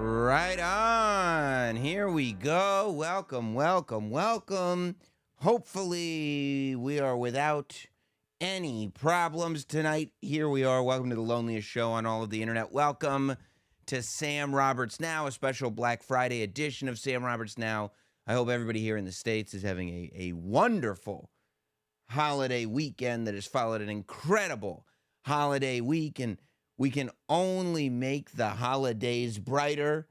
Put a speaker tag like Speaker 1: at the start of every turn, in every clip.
Speaker 1: Right on. Here we go. Welcome, welcome, welcome. Hopefully, we are without any problems tonight. Here we are. Welcome to the loneliest show on all of the internet. Welcome to Sam Roberts Now, a special Black Friday edition of Sam Roberts Now. I hope everybody here in the States is having a wonderful holiday weekend that has followed an incredible holiday week, and we can only make the holidays brighter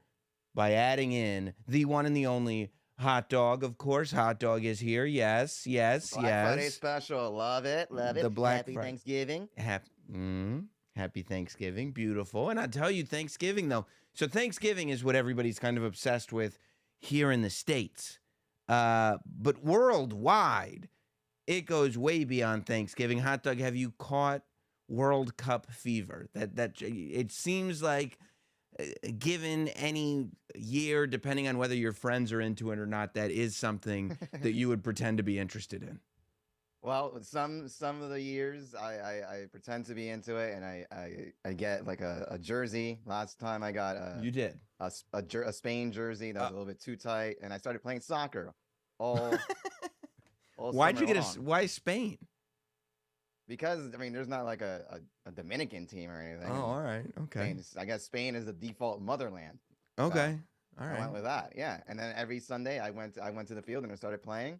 Speaker 1: by adding in the one and the only hot dog. Of course, hot dog is here. Yes.
Speaker 2: Black Friday special. Love it.
Speaker 1: The Black
Speaker 2: Happy Thanksgiving.
Speaker 1: Happy Thanksgiving. Beautiful. And I tell you, Thanksgiving, though. So Thanksgiving is what everybody's kind of obsessed with here in the States. But worldwide, it goes way beyond Thanksgiving. Hot dog, have you caught World Cup fever? That it seems like, given any year, depending on whether your friends are into it or not, that is something that you would pretend to be interested in.
Speaker 2: Well, some of the years I pretend to be into it, and I get like a jersey. Last time I got
Speaker 1: You did
Speaker 2: a Spain jersey that was a little bit too tight, and I started playing soccer all
Speaker 1: Why'd you get
Speaker 2: long.
Speaker 1: why Spain?
Speaker 2: Because, I mean, there's not like a Dominican team or anything.
Speaker 1: Oh, all right. Okay.
Speaker 2: I guess Spain is the default motherland.
Speaker 1: Okay.
Speaker 2: So
Speaker 1: all right.
Speaker 2: I went with that, yeah. And then every Sunday I went to the field and I started playing.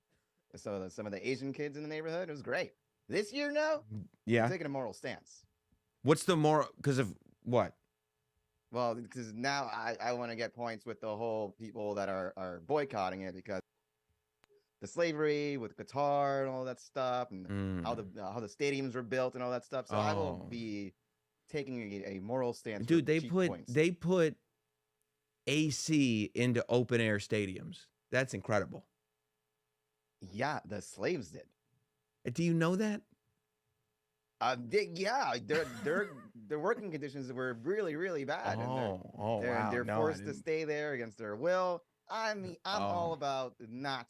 Speaker 2: So some of the Asian kids in the neighborhood, it was great. This year, no?
Speaker 1: Yeah.
Speaker 2: I'm taking a moral stance.
Speaker 1: What's the moral? Because of what?
Speaker 2: Well, because now I want to get points with the whole people that are boycotting it because the slavery with Qatar and all that stuff, and how the stadiums were built and all that stuff. So I will be taking a moral stance.
Speaker 1: Dude, they put AC into open air stadiums. That's incredible.
Speaker 2: Yeah, the slaves did.
Speaker 1: Do you know that?
Speaker 2: Their working conditions were really, really bad. They're
Speaker 1: wow.
Speaker 2: forced to stay there against their will. I'm all about not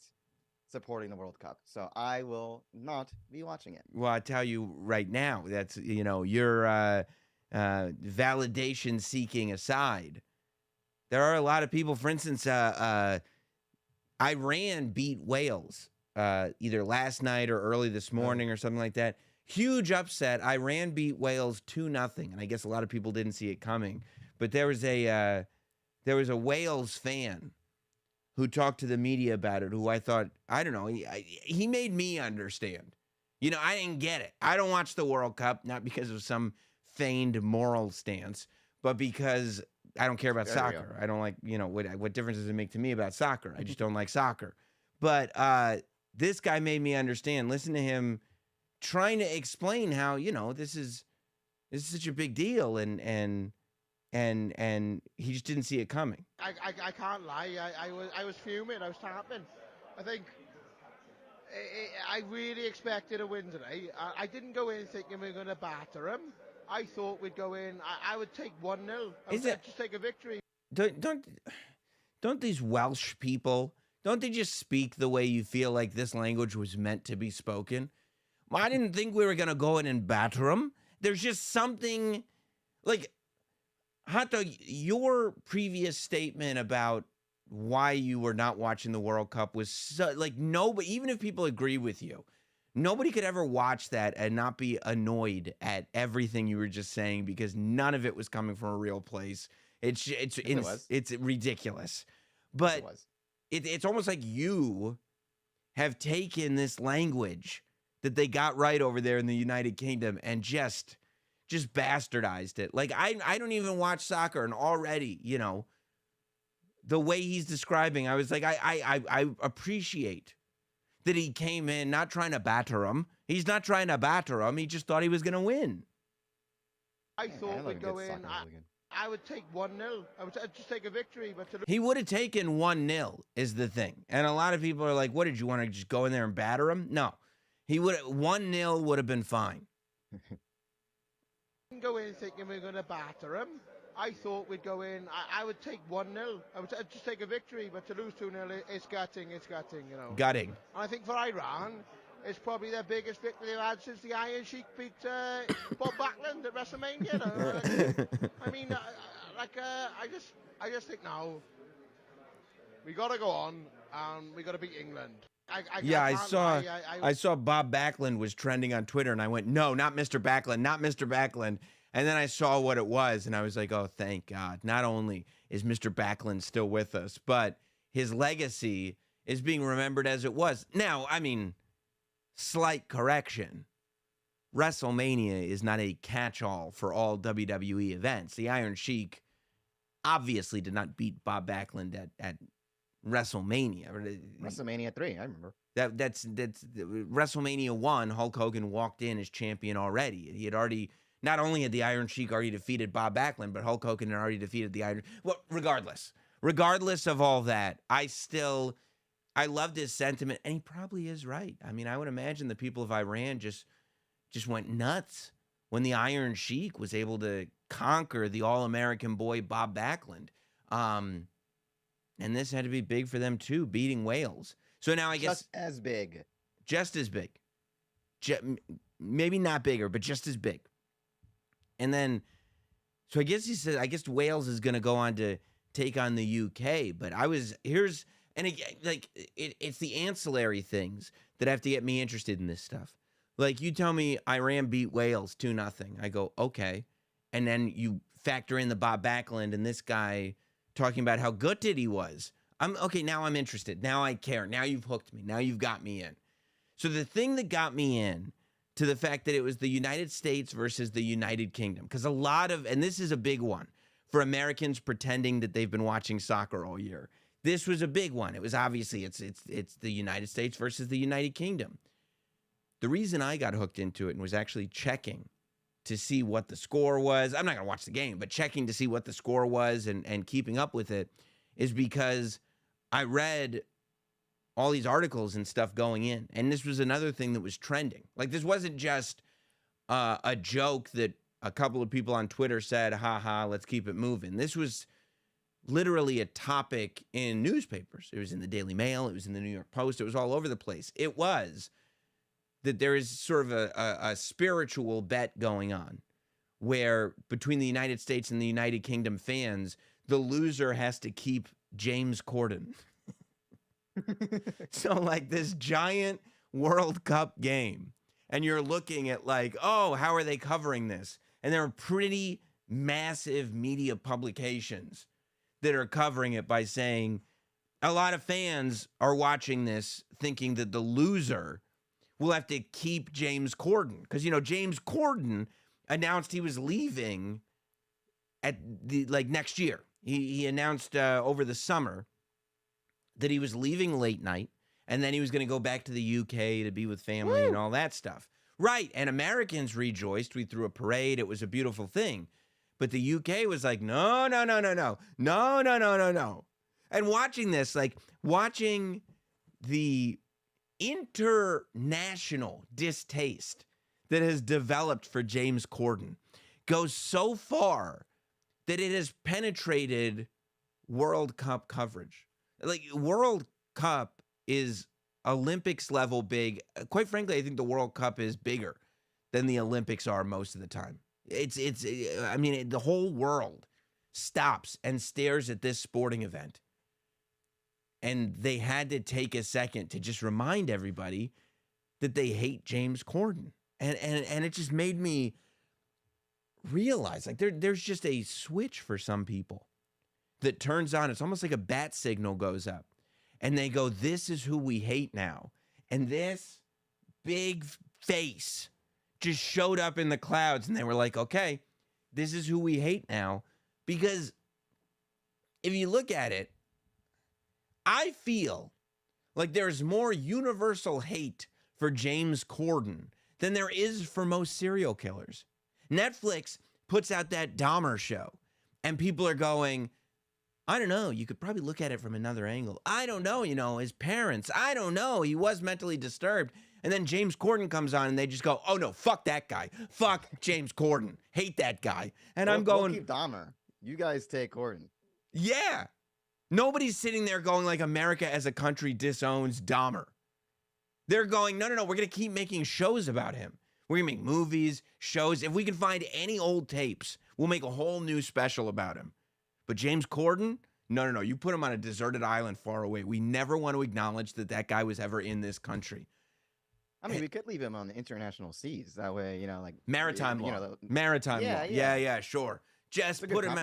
Speaker 2: supporting the World Cup, so I will not be watching it.
Speaker 1: Well, I tell you right now, that's, your validation seeking aside, there are a lot of people. For instance, Iran beat Wales either last night or early this morning or something like that. Huge upset. Iran beat Wales 2-0, and I guess a lot of people didn't see it coming. But there was a Wales fan who talked to the media about it, who I thought, I don't know, he made me understand. I didn't get it. I don't watch the World Cup, not because of some feigned moral stance, but because I don't care about soccer. I don't like, what difference does it make to me about soccer? I just don't like soccer. But this guy made me understand. Listen to him trying to explain how, this is such a big deal, and he just didn't see it coming.
Speaker 3: I can't lie. I was fuming. I was tapping. I think I really expected a win today. I didn't go in thinking we were going to batter them. I thought we'd go in. I would take 1-0. I would just take a victory.
Speaker 1: Don't these Welsh people, don't they just speak the way you feel like this language was meant to be spoken? I didn't think we were going to go in and batter them. There's just something like, Hot Dog, your previous statement about why you were not watching the World Cup was so, like, nobody, even if people agree with you, nobody could ever watch that and not be annoyed at everything you were just saying, because none of it was coming from a real place. It's ridiculous. But it's almost like you have taken this language that they got right over there in the United Kingdom and just bastardized it. Like, I don't even watch soccer, and already, the way he's describing, I was like, I appreciate that he came in not trying to batter him. He's not trying to batter him. He just thought he was going to win.
Speaker 3: I thought we'd go in. I would take 1-0. I would just take a victory. But
Speaker 1: he would have taken 1-0 is the thing. And a lot of people are like, what, did you want to just go in there and batter him? No. 1-0 would have been fine.
Speaker 3: Didn't go in thinking we were going to batter them. I thought we'd go in. I would take 1-0. I would just take a victory, but to lose 2-0, it's gutting.
Speaker 1: Gutting.
Speaker 3: And I think for Iran, it's probably their biggest victory they've had since the Iron Sheik beat Bob Backlund at WrestleMania. I mean, I just think now we got to go on and we got to beat England.
Speaker 1: I saw Bob Backlund was trending on Twitter, and I went, no, not Mr. Backlund, not Mr. Backlund. And then I saw what it was, and I was like, oh, thank God. Not only is Mr. Backlund still with us, but his legacy is being remembered as it was. Now, I mean, slight correction. WrestleMania is not a catch-all for all WWE events. The Iron Sheik obviously did not beat Bob Backlund at WrestleMania.
Speaker 2: WrestleMania 3, I remember.
Speaker 1: That's WrestleMania 1, Hulk Hogan walked in as champion already. He had already, not only had the Iron Sheik already defeated Bob Backlund, but Hulk Hogan had already defeated the Iron... Well, regardless of all that, I loved his sentiment, and he probably is right. I mean, I would imagine the people of Iran just went nuts when the Iron Sheik was able to conquer the All-American boy Bob Backlund. And this had to be big for them too, beating Wales. So now I guess...
Speaker 2: Just as big.
Speaker 1: Just as big. Maybe not bigger, but just as big. And then, so I guess he said, I guess Wales is going to go on to take on the UK. But and again, like, it's the ancillary things that have to get me interested in this stuff. Like, you tell me Iran beat Wales 2-0. I go, okay. And then you factor in the Bob Backlund and this guy talking about how gutted he was. Okay, now I'm interested. Now I care. Now you've hooked me. Now you've got me in. So the thing that got me in to the fact that it was the United States versus the United Kingdom, because a lot of, and this is a big one for Americans pretending that they've been watching soccer all year. This was a big one. It was obviously, it's the United States versus the United Kingdom. The reason I got hooked into it and was actually checking to see what the score was, I'm not going to watch the game, but checking to see what the score was and keeping up with it, is because I read all these articles and stuff going in. And this was another thing that was trending. Like, this wasn't just a joke that a couple of people on Twitter said, ha, let's keep it moving. This was literally a topic in newspapers. It was in the Daily Mail. It was in the New York Post. It was all over the place. It was that there is sort of a spiritual bet going on where between the United States and the United Kingdom fans, the loser has to keep James Corden. So, like, this giant World Cup game, and you're looking at, like, oh, how are they covering this? And there are pretty massive media publications that are covering it by saying a lot of fans are watching this thinking that the loser will have to keep James Corden. Because, you know, James Corden announced he was leaving at next year. He announced over the summer that he was leaving late night, and then he was going to go back to the UK to be with family and all that stuff. Right, and Americans rejoiced. We threw a parade. It was a beautiful thing. But the UK was like, no. And watching this, like, watching the international distaste that has developed for James Corden goes so far that it has penetrated World Cup coverage. Like, World Cup is Olympics level big. Quite frankly, I think the World Cup is bigger than the Olympics are most of the time. The whole world stops and stares at this sporting event. And they had to take a second to just remind everybody that they hate James Corden. And it just made me realize, like, there's just a switch for some people that turns on. It's almost like a bat signal goes up. And they go, this is who we hate now. And this big face just showed up in the clouds. And they were like, okay, this is who we hate now. Because if you look at it, I feel like there's more universal hate for James Corden than there is for most serial killers. Netflix puts out that Dahmer show, and people are going, I don't know, you could probably look at it from another angle. I don't know, his parents. I don't know, he was mentally disturbed. And then James Corden comes on, and they just go, oh, no, fuck that guy. Fuck James Corden. Hate that guy. And I'm going...
Speaker 2: We'll keep Dahmer. You guys take Corden.
Speaker 1: Yeah. Nobody's sitting there going like America as a country disowns Dahmer. They're going, no, we're going to keep making shows about him. We're going to make movies, shows. If we can find any old tapes, we'll make a whole new special about him. But James Corden, no. You put him on a deserted island far away. We never want to acknowledge that that guy was ever in this country.
Speaker 2: I mean, we could leave him on the international seas. That way, like
Speaker 1: Maritime law. Maritime law. Yeah, sure. Just put him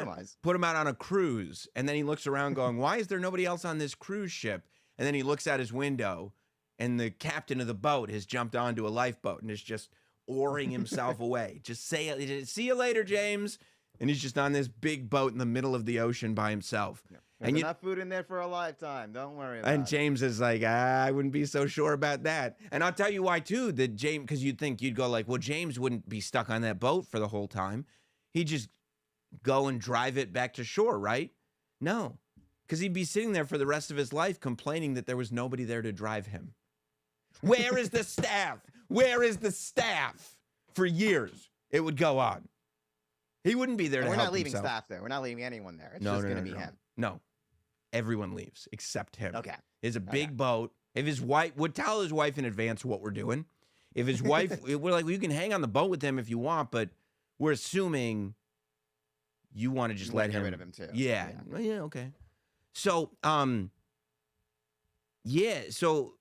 Speaker 1: out on a cruise, and then he looks around going, why is there nobody else on this cruise ship? And then he looks out his window, and the captain of the boat has jumped onto a lifeboat and is just oaring himself away. Just say, see you later, James. And he's just on this big boat in the middle of the ocean by himself.
Speaker 2: Yeah. There's enough food in there for a lifetime. Don't worry about it.
Speaker 1: And James is like, I wouldn't be so sure about that. And I'll tell you why, too, that James, because you'd go like, well, James wouldn't be stuck on that boat for the whole time. He'd just go and drive it back to shore, right? No, because he'd be sitting there for the rest of his life complaining that there was nobody there to drive him. Where is the staff? Where is the staff? For years, it would go on. He wouldn't be there to help himself.
Speaker 2: We're not leaving staff there. We're not leaving anyone there. It's just going to be him.
Speaker 1: No. Everyone leaves except him.
Speaker 2: Okay.
Speaker 1: It's a big boat. If his wife would tell his wife in advance what we're doing. If his wife, we're like, well, you can hang on the boat with him if you want, but we're assuming you want to just let him.
Speaker 2: Get rid of him too.
Speaker 1: Yeah. Yeah. Okay. So, yeah. So,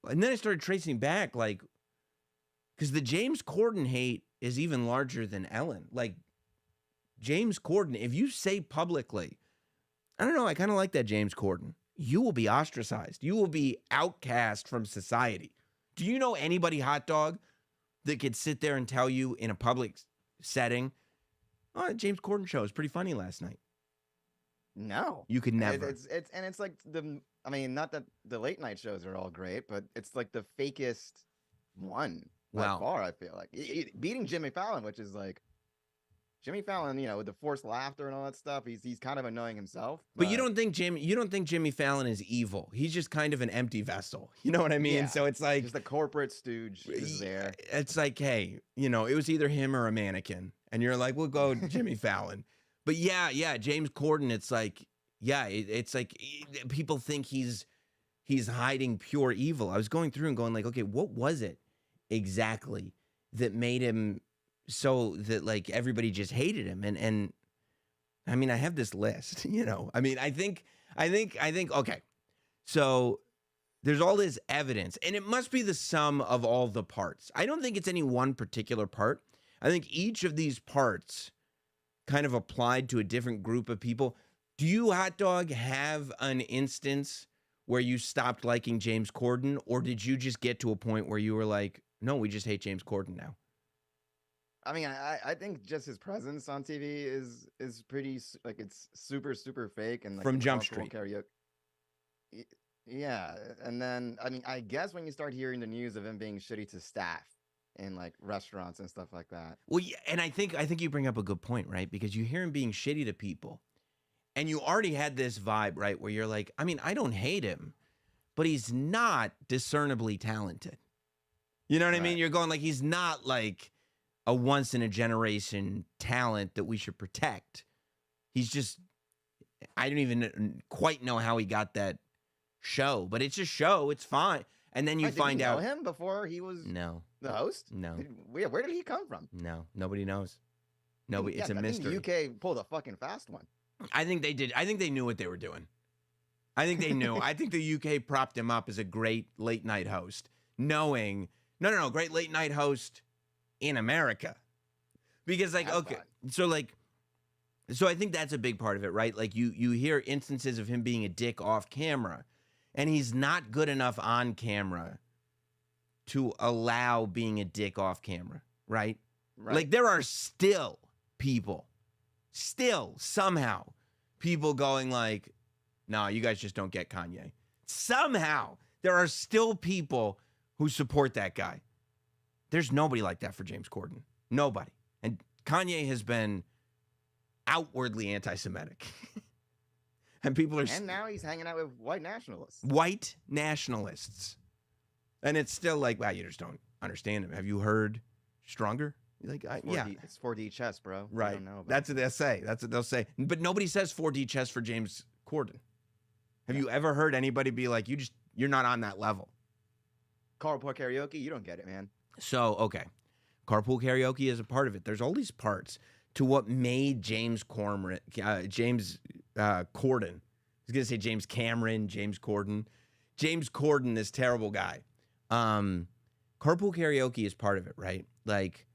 Speaker 1: and then I started tracing back, like, because the James Corden hate is even larger than Ellen. Like, James Corden, if you say publicly, I don't know, I kind of like that James Corden, you will be ostracized. You will be outcast from society. Do you know anybody, hot dog, that could sit there and tell you in a public setting, oh, James Corden show was pretty funny last night?
Speaker 2: No.
Speaker 1: You could never.
Speaker 2: It's like I mean, not that the late night shows are all great, but it's like the fakest one by far, I feel like. Beating Jimmy Fallon, which is like, Jimmy Fallon, with the forced laughter and all that stuff, he's kind of annoying himself.
Speaker 1: But you don't think Jimmy Fallon is evil. He's just kind of an empty vessel. You know what I mean?
Speaker 2: Yeah.
Speaker 1: So it's like
Speaker 2: just the corporate stooge is there.
Speaker 1: It's like, hey, it was either him or a mannequin. And you're like, we'll go Jimmy Fallon. But yeah, James Corden, it's like, it's like people think he's hiding pure evil. I was going through and going like, okay, what was it exactly that made him so that like everybody just hated him? And I mean, I have this list, I mean, I think, okay. So there's all this evidence and it must be the sum of all the parts. I don't think it's any one particular part. I think each of these parts kind of applied to a different group of people. Do you, hot dog, have an instance where you stopped liking James Corden, or did you just get to a point where you were like, no, we just hate James Corden now?
Speaker 2: I mean, I think just his presence on TV is pretty, like, it's super, super fake. And like,
Speaker 1: from Jump Street.
Speaker 2: Karaoke. Yeah. And then, I mean, I guess when you start hearing the news of him being shitty to staff in like restaurants and stuff like that.
Speaker 1: Well, yeah, and I think you bring up a good point, right? Because you hear him being shitty to people and you already had this vibe, right? Where you're like, I mean, I don't hate him, but he's not discernibly talented. You know what I mean? You're going like, he's not like a once in a generation talent that we should protect. He's just, I don't even quite know how he got that show, but it's a show. It's fine. And then you find out.
Speaker 2: Did you know him before he was the host?
Speaker 1: No.
Speaker 2: Where did he come from?
Speaker 1: No, nobody knows. Nobody. It's a mystery.
Speaker 2: I think the UK pulled a fucking fast one.
Speaker 1: I think they did. I think they knew what they were doing. I think they knew. I think the UK propped him up as a great late night host, knowing, no, great late night host in America. Because like, okay, so I think that's a big part of it, right? Like you hear instances of him being a dick off camera, and he's not good enough on camera to allow being a dick off camera, right? Like there are still somehow people going like, no, you guys just don't get Kanye. Somehow there are still people who support that guy. There's nobody like that for James Corden. Nobody. And Kanye has been outwardly anti-Semitic. And people are...
Speaker 2: And now he's hanging out with white nationalists.
Speaker 1: White nationalists. And it's still like, wow, you just don't understand him. Have you heard Stronger? Like, yeah.
Speaker 2: It's 4D chess, bro.
Speaker 1: Right.
Speaker 2: I don't know about
Speaker 1: That's what they'll say. That's what they'll say. But nobody says 4D chess for James Corden. Have you ever heard anybody be like, you're not on that level?
Speaker 2: Carpool karaoke, you don't get it, man.
Speaker 1: So, okay. Carpool karaoke is a part of it. There's all these parts. to what made James Corden. I was gonna say James Cameron, James Corden. James Corden, this terrible guy. Carpool karaoke is part of it, right? Like,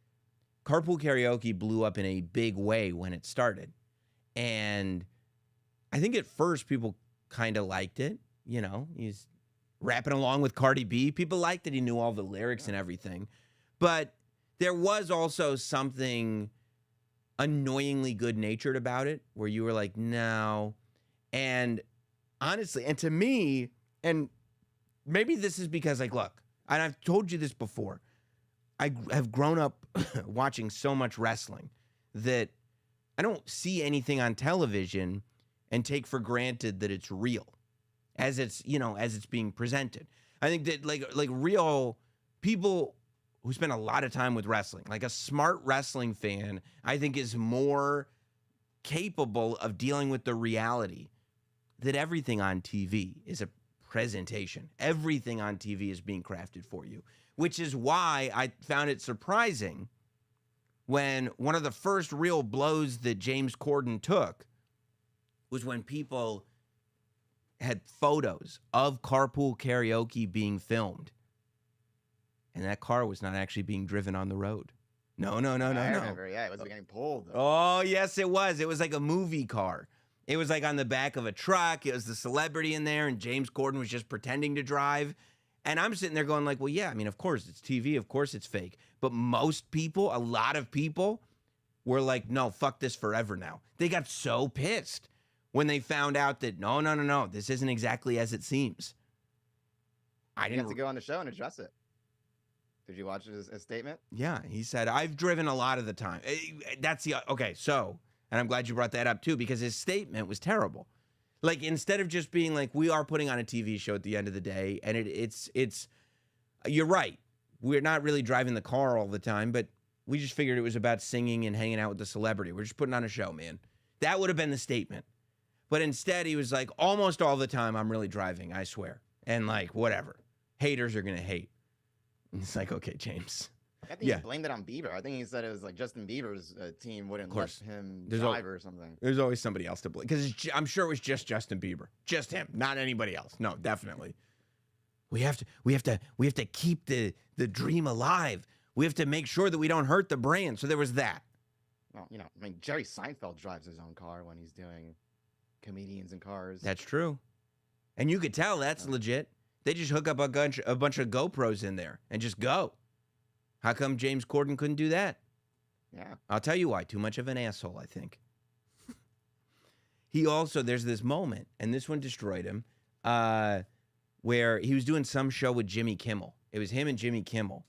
Speaker 1: carpool karaoke blew up in a big way when it started. And I think at first people kind of liked it. You know, he's rapping along with Cardi B. People liked that he knew all the lyrics and everything. But there was also something annoyingly good-natured about it where you were like, no. And honestly, and to me, and maybe this is because, like, look, and I've told you this before, I have grown up watching so much wrestling that I don't see anything on television and take for granted that it's real as it's, you know, as it's being presented. I think that like real people who spend a lot of time with wrestling, like a smart wrestling fan, I think is more capable of dealing with the reality that everything on TV is a presentation. Everything on TV is being crafted for you, which is why I found it surprising when one of the first real blows that James Corden took was when people had photos of carpool karaoke being filmed. And that car was not actually being driven on the road. No.
Speaker 2: I remember, yeah, it was getting pulled.
Speaker 1: Oh, yes, it was. It was like a movie car. It was like on the back of a truck. It was the celebrity in there, and James Corden was just pretending to drive. And I'm sitting there going like, well, yeah, I mean, of course it's TV. Of course it's fake. But most people, a lot of people, were like, no, fuck this forever now. They got so pissed when they found out that, no, this isn't exactly as it seems.
Speaker 2: I didn't have to go on the show and address it. Did you watch his statement?
Speaker 1: Yeah, he said, I've driven a lot of the time. Okay, so, and I'm glad you brought that up too, because his statement was terrible. Like, instead of just being like, we are putting on a TV show at the end of the day, and it's you're right. We're not really driving the car all the time, but we just figured it was about singing and hanging out with the celebrity. We're just putting on a show, man. That would have been the statement. But instead, he was like, almost all the time, I'm really driving, I swear. And like, whatever. Haters are going to hate. And it's like, okay, James.
Speaker 2: I think he blamed it on Bieber. I think he said it was like Justin Bieber's team wouldn't let him drive or something.
Speaker 1: There's always somebody else to blame. Because I'm sure it was just Justin Bieber. Just him, not anybody else. No, definitely. We have to keep the dream alive. We have to make sure that we don't hurt the brand. So there was that.
Speaker 2: Well, you know, I mean, Jerry Seinfeld drives his own car when he's doing comedians in cars.
Speaker 1: That's true. And you could tell that's legit. They just hook up a bunch of GoPros in there and just go. How come James Corden couldn't do that?
Speaker 2: Yeah.
Speaker 1: I'll tell you why. Too much of an asshole, I think. He also, there's this moment, and this one destroyed him, where he was doing some show with Jimmy Kimmel. It was him and Jimmy Kimmel.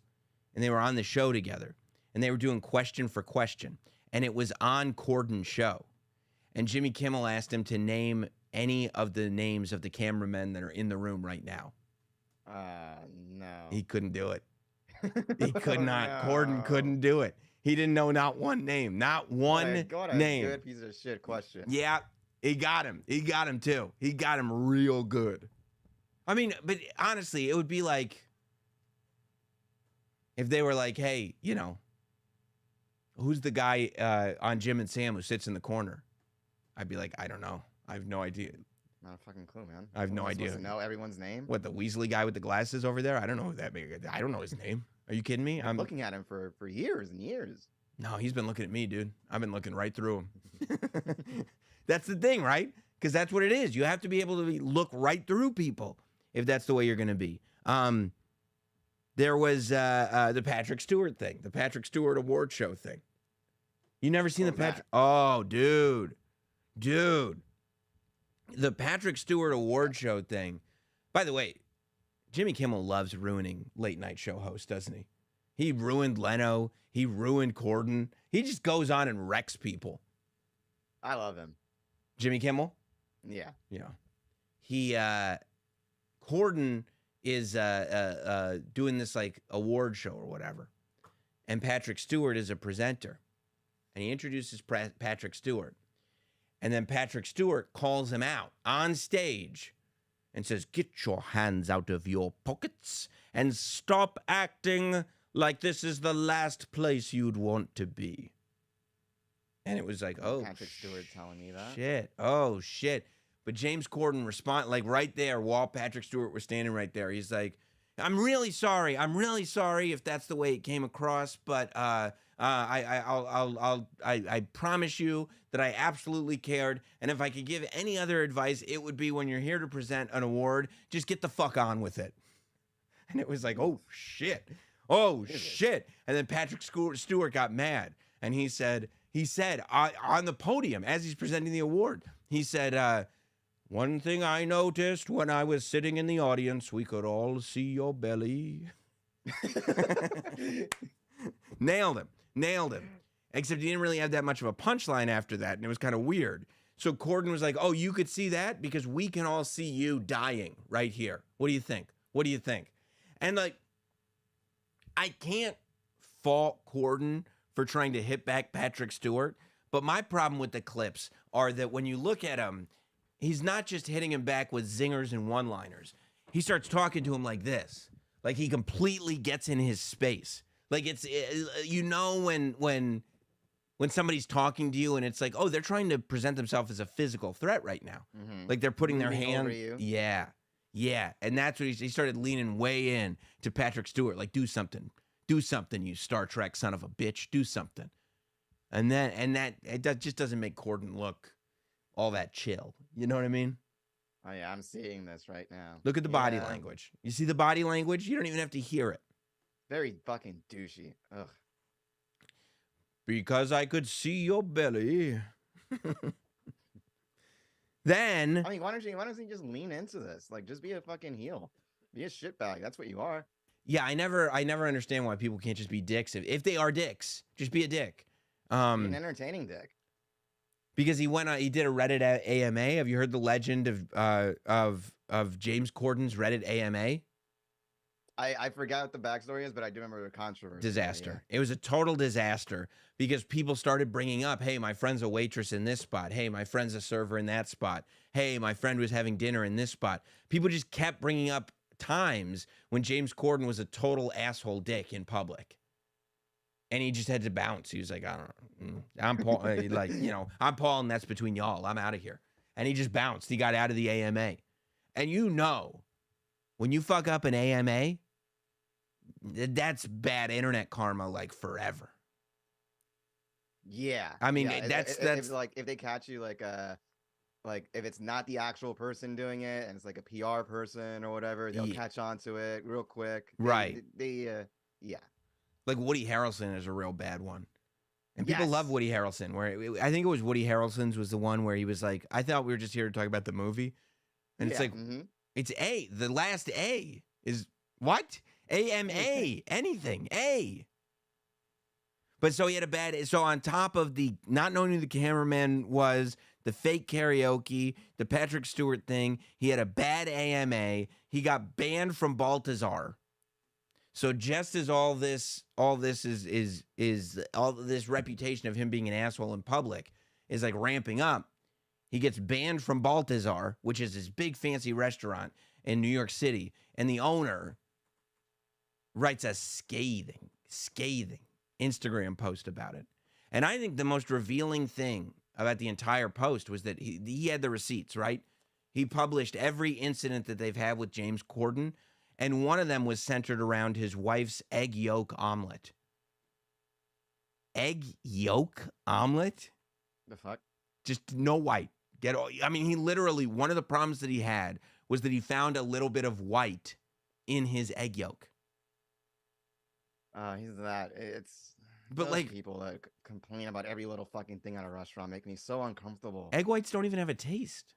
Speaker 1: And they were on the show together. And they were doing question for question. And it was on Corden's show. And Jimmy Kimmel asked him to name any of the names of the cameramen that are in the room right now.
Speaker 2: No.
Speaker 1: He couldn't do it. He could not. No. Corden couldn't do it. He didn't know not one name. Not one name.
Speaker 2: Good piece of shit question.
Speaker 1: Yeah, he got him. He got him too. He got him real good. I mean, but honestly, it would be like if they were like, hey, you know, who's the guy on Jim and Sam who sits in the corner? I'd be like, I don't know. I have no idea.
Speaker 2: Not a fucking clue, man.
Speaker 1: I have no idea.
Speaker 2: To know everyone's name?
Speaker 1: What, the Weasley guy with the glasses over there? I don't know who that is. I don't know his name. Are you kidding me?
Speaker 2: I'm looking at him for years and years.
Speaker 1: No, he's been looking at me, dude. I've been looking right through him. That's the thing, right? Because that's what it is. You have to be able to look right through people if that's the way you're going to be. There was the Patrick Stewart thing, the Patrick Stewart Award Show thing. You never seen the Patrick? Oh, dude. The Patrick Stewart Award Show thing. By the way, Jimmy Kimmel loves ruining late night show hosts, doesn't he? He ruined Leno. He ruined Corden. He just goes on and wrecks people.
Speaker 2: I love him.
Speaker 1: Jimmy Kimmel?
Speaker 2: Yeah.
Speaker 1: Yeah. He, Corden is doing this like award show or whatever. And Patrick Stewart is a presenter. And he introduces Patrick Stewart. And then Patrick Stewart calls him out on stage and says, get your hands out of your pockets and stop acting like this is the last place you'd want to be. And it was like, oh,
Speaker 2: Patrick Stewart telling me that.
Speaker 1: Shit. Oh, shit. But James Corden responded, like right there while Patrick Stewart was standing right there. He's like, I'm really sorry. I'm really sorry if that's the way it came across, but I promise you that I absolutely cared. And if I could give any other advice, it would be when you're here to present an award, just get the fuck on with it. And it was like, oh, shit. Oh, shit. And then Patrick Stewart got mad. And he said on the podium as he's presenting the award, he said, one thing I noticed when I was sitting in the audience, we could all see your belly. Nailed him. Except he didn't really have that much of a punchline after that, and it was kind of weird. So Corden was like, oh, you could see that? Because we can all see you dying right here. What do you think? And like, I can't fault Corden for trying to hit back Patrick Stewart, but my problem with the clips are that when you look at him, he's not just hitting him back with zingers and one-liners. He starts talking to him like this. Like he completely gets in his space. Like it's, you know, when somebody's talking to you and it's like, oh, they're trying to present themselves as a physical threat right now. Mm-hmm. Like they're putting their hand. Yeah. And that's what he started leaning way in to Patrick Stewart. Like, do something, you Star Trek son of a bitch. Do something. And that just doesn't make Corden look all that chill. You know what I mean?
Speaker 2: Oh, yeah, I'm seeing this right now.
Speaker 1: Look at the body language. You see the body language? You don't even have to hear it.
Speaker 2: Very fucking douchey. Ugh.
Speaker 1: Because I could see your belly. Then...
Speaker 2: I mean, why don't you just lean into this? Like, just be a fucking heel. Be a shitbag. That's what you are.
Speaker 1: Yeah, I never understand why people can't just be dicks. If they are dicks, just be a dick.
Speaker 2: Be an entertaining dick.
Speaker 1: Because he did a Reddit AMA. Have you heard the legend of James Corden's Reddit AMA?
Speaker 2: I forgot what the backstory is, but I do remember the controversy.
Speaker 1: Disaster. Yeah. It was a total disaster because people started bringing up, hey, my friend's a waitress in this spot. Hey, my friend's a server in that spot. Hey, my friend was having dinner in this spot. People just kept bringing up times when James Corden was a total asshole dick in public. And he just had to bounce. He was like, I don't know. I'm Paul. Like, you know, I'm Paul and that's between y'all. I'm out of here. And he just bounced. He got out of the AMA. And you know, when you fuck up an AMA, that's bad internet karma, like forever.
Speaker 2: Yeah.
Speaker 1: I mean,
Speaker 2: yeah.
Speaker 1: that's
Speaker 2: like if they catch you like if it's not the actual person doing it and it's like a PR person or whatever, they'll catch on to it real quick.
Speaker 1: Right.
Speaker 2: Yeah.
Speaker 1: Like Woody Harrelson is a real bad one. And people love Woody Harrelson. Where I think it was Woody Harrelson's was the one where he was like, I thought we were just here to talk about the movie. And it's like, it's A. The last A is what? AMA. Anything. A. But so he had so on top of the not knowing who the cameraman was, the fake karaoke, the Patrick Stewart thing, he had a bad AMA. He got banned from Baltazar. So just as all this reputation of him being an asshole in public is like ramping up, he gets banned from Baltazar, which is this big fancy restaurant in New York City, and the owner writes a scathing Instagram post about it. And I think the most revealing thing about the entire post was that he had the receipts, right? He published every incident that they've had with James Corden. And one of them was centered around his wife's egg yolk omelet. Egg yolk omelet?
Speaker 2: The fuck?
Speaker 1: Just no white. He literally, one of the problems that he had was that he found a little bit of white in his egg yolk.
Speaker 2: He's that. It's
Speaker 1: but like
Speaker 2: people that complain about every little fucking thing at a restaurant make me so uncomfortable.
Speaker 1: Egg whites don't even have a taste.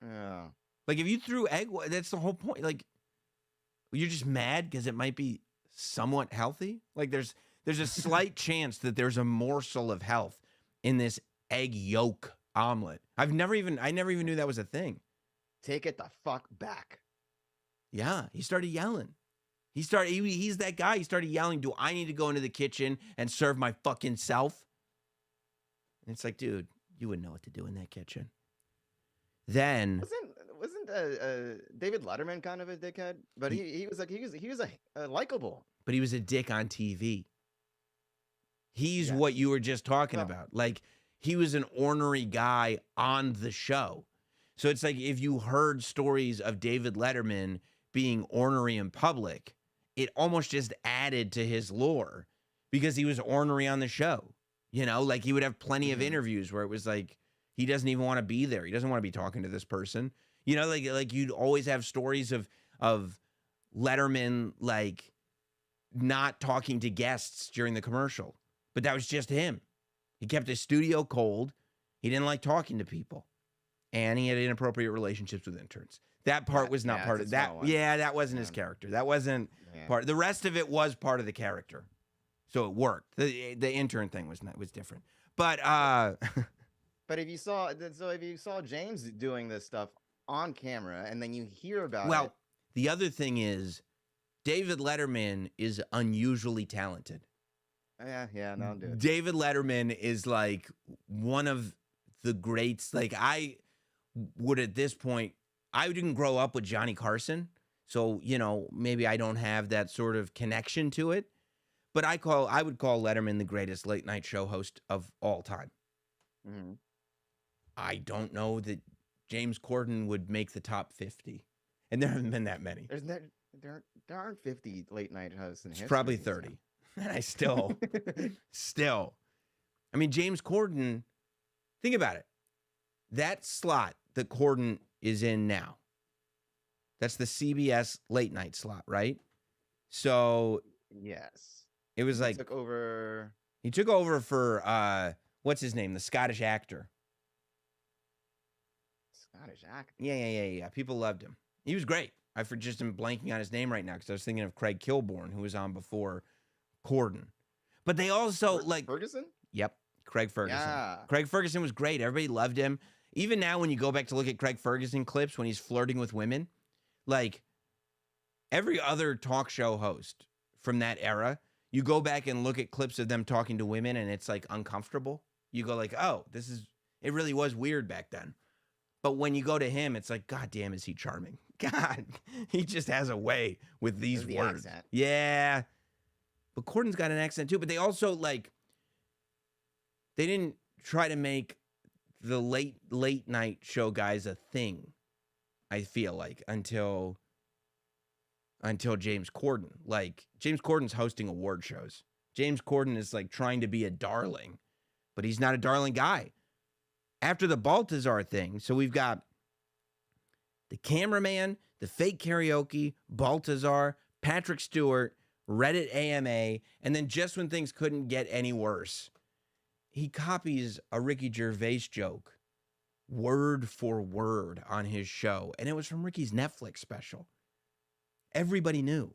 Speaker 2: Yeah.
Speaker 1: Like if you threw egg white, that's the whole point. Like, you're just mad because it might be somewhat healthy. Like there's a slight chance that there's a morsel of health in this egg yolk omelet. I never even knew that was a thing.
Speaker 2: Take it the fuck back.
Speaker 1: Yeah, he started yelling. He's that guy. He started yelling, "Do I need to go into the kitchen and serve my fucking self?" And it's like, dude, you wouldn't know what to do in that kitchen. Then
Speaker 2: wasn't David Letterman kind of a dickhead? But he was likable.
Speaker 1: But he was a dick on TV. He's
Speaker 2: Yes.
Speaker 1: what you were just talking
Speaker 2: Well-
Speaker 1: about. Like, he was an ornery guy on the show. So it's like if you heard stories of David Letterman being ornery in public, it almost just added to his lore because he was ornery on the show. You know, like he would have plenty of interviews where it was like he doesn't even want to be there. He doesn't want to be talking to this person. You know, like you'd always have stories of Letterman like not talking to guests during the commercial. But that was just him. He kept his studio cold. He didn't like talking to people. And he had inappropriate relationships with interns. That part was not part of that. Yeah, that wasn't his character. That wasn't part. The rest of it was part of the character. So it worked. The intern thing was different. But
Speaker 2: but if you saw James doing this stuff on camera and then you hear about it.
Speaker 1: The other thing is David Letterman is unusually talented.
Speaker 2: Yeah, no, dude.
Speaker 1: David Letterman is like one of the greats. Like I would at this point, I didn't grow up with Johnny Carson. So, you know, maybe I don't have that sort of connection to it. But I would call Letterman the greatest late night show host of all time.
Speaker 2: Mm-hmm.
Speaker 1: I don't know that James Corden would make the top 50. And there haven't been that many.
Speaker 2: There aren't 50 late night hosts in history.
Speaker 1: Probably 30. So. And I still, I mean, James Corden, think about it. That slot that Corden is in now, that's the CBS late night slot, right? So
Speaker 2: yes,
Speaker 1: it was like he took over for what's his name, the Scottish actor. Yeah. People loved him. He was great. I just am blanking on his name right now because I was thinking of Craig Kilborn, who was on before Corden. But they also
Speaker 2: Ferguson?
Speaker 1: Yep, Craig Ferguson.
Speaker 2: Yeah.
Speaker 1: Craig Ferguson was great. Everybody loved him. Even now when you go back to look at Craig Ferguson clips when he's flirting with women, like every other talk show host from that era, you go back and look at clips of them talking to women and it's like uncomfortable. You go like, oh, it really was weird back then. But when you go to him, it's like, God damn, is he charming. God, he just has a way with these words.
Speaker 2: Accent.
Speaker 1: Yeah. But Corden's got an accent too. But they also they didn't try to make the late night show guys a thing, I feel like, until James Corden. Like, James Corden's hosting award shows. James Corden is like trying to be a darling, but he's not a darling guy. After the Baltazar thing, so we've got the cameraman, the fake karaoke, Baltazar, Patrick Stewart, Reddit AMA, and then just when things couldn't get any worse, he copies a Ricky Gervais joke word for word on his show, and it was from Ricky's Netflix special. Everybody knew.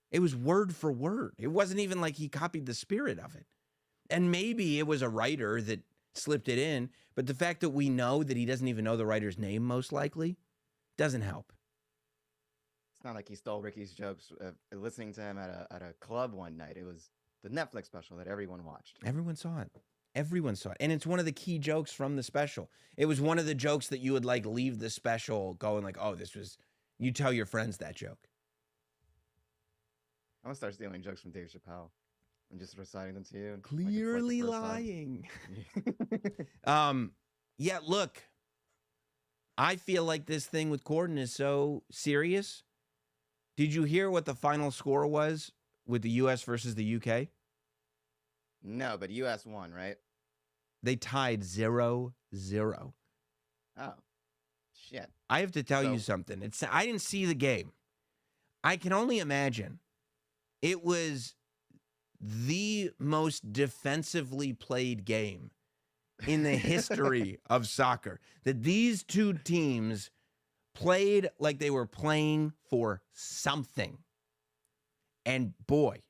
Speaker 1: It was word for word. It wasn't even like he copied the spirit of it. And maybe it was a writer that slipped it in, but the fact that we know that he doesn't even know the writer's name, most likely, doesn't help.
Speaker 2: It's not like he stole Ricky's jokes listening to him at a club one night. It was the Netflix special that everyone watched.
Speaker 1: Everyone saw it. Everyone saw it. And it's one of the key jokes from the special. It was one of the jokes that you would like leave the special going like, oh, you tell your friends that joke.
Speaker 2: I'm going to start stealing jokes from Dave Chappelle and just reciting them to you.
Speaker 1: Clearly lying. Yeah, look, I feel like this thing with Corden is so serious. Did you hear what the final score was with the U.S. versus the U.K.?
Speaker 2: No, but U.S. won, right?
Speaker 1: They tied 0-0.
Speaker 2: Oh, shit.
Speaker 1: I have to tell you something. I didn't see the game. I can only imagine it was the most defensively played game in the history of soccer. That these two teams played like they were playing for something. And boy,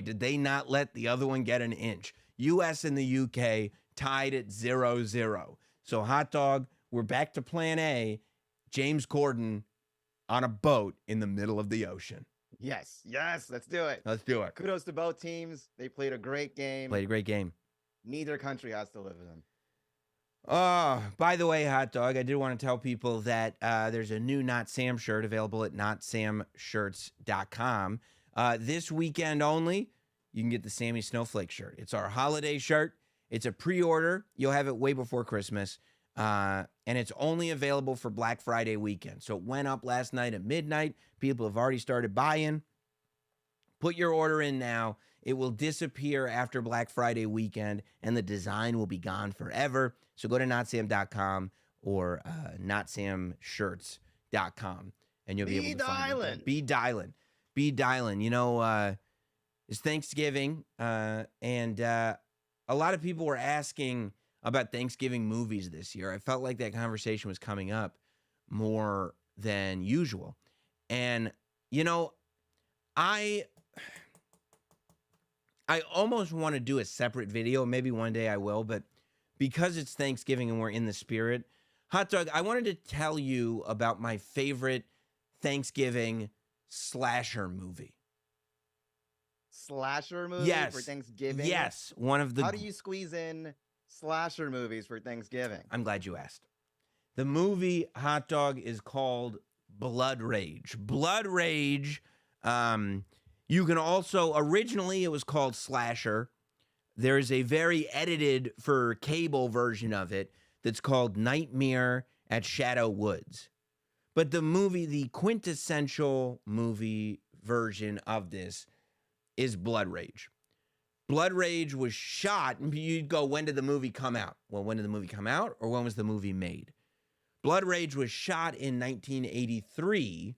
Speaker 1: did they not let the other one get an inch. U.S. and the U.K. tied at 0-0. So, hot dog, we're back to plan A. James Corden on a boat in the middle of the ocean.
Speaker 2: Yes, let's do it.
Speaker 1: Let's do it.
Speaker 2: Kudos to both teams. They played a great game. Neither country has to live with them.
Speaker 1: By the way, hot dog, I did want to tell people that there's a new Not Sam shirt available at notsamshirts.com. This weekend only, you can get the Sammy Snowflake shirt. It's our holiday shirt. It's a pre-order. You'll have it way before Christmas. And it's only available for Black Friday weekend. So it went up last night at midnight. People have already started buying. Put your order in now. It will disappear after Black Friday weekend, and the design will be gone forever. So go to notsam.com or notsamshirts.com, and you'll be able to find it. Be dialing. Be dialing. You know, it's Thanksgiving, and a lot of people were asking about Thanksgiving movies this year. I felt like that conversation was coming up more than usual. And, you know, I almost want to do a separate video. Maybe one day I will, but because it's Thanksgiving and we're in the spirit, Hot Dog, I wanted to tell you about my favorite Thanksgiving slasher movie.
Speaker 2: Slasher movie for Thanksgiving?
Speaker 1: Yes. One of the...
Speaker 2: How do you squeeze in slasher movies for Thanksgiving?
Speaker 1: I'm glad you asked. The movie, Hot Dog, is called Blood Rage. Blood Rage... you can also, originally it was called Slasher. There's a very edited for cable version of it that's called Nightmare at Shadow Woods. But the movie, the quintessential movie version of this is Blood Rage. Blood Rage was shot, and you'd go, when did the movie come out? Well, when did the movie come out, or when was the movie made? Blood Rage was shot in 1983.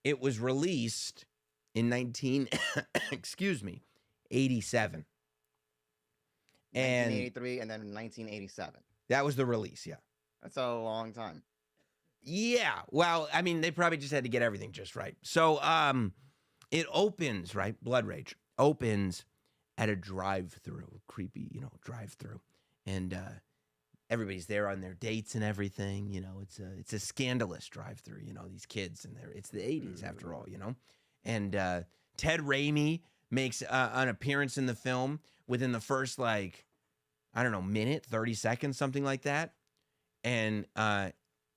Speaker 1: It was released in 87. And
Speaker 2: 1983 and then 1987.
Speaker 1: That was the release, yeah.
Speaker 2: That's a long time.
Speaker 1: Yeah. Well, I mean, they probably just had to get everything just right. So it opens, right? Blood Rage opens at a drive-through, creepy, you know, drive-through. And everybody's there on their dates and everything. You know, it's a scandalous drive-through, you know, these kids. And it's the 80s after all, you know. And Ted Raimi makes an appearance in the film within the first, like, I don't know, minute, 30 seconds, something like that. And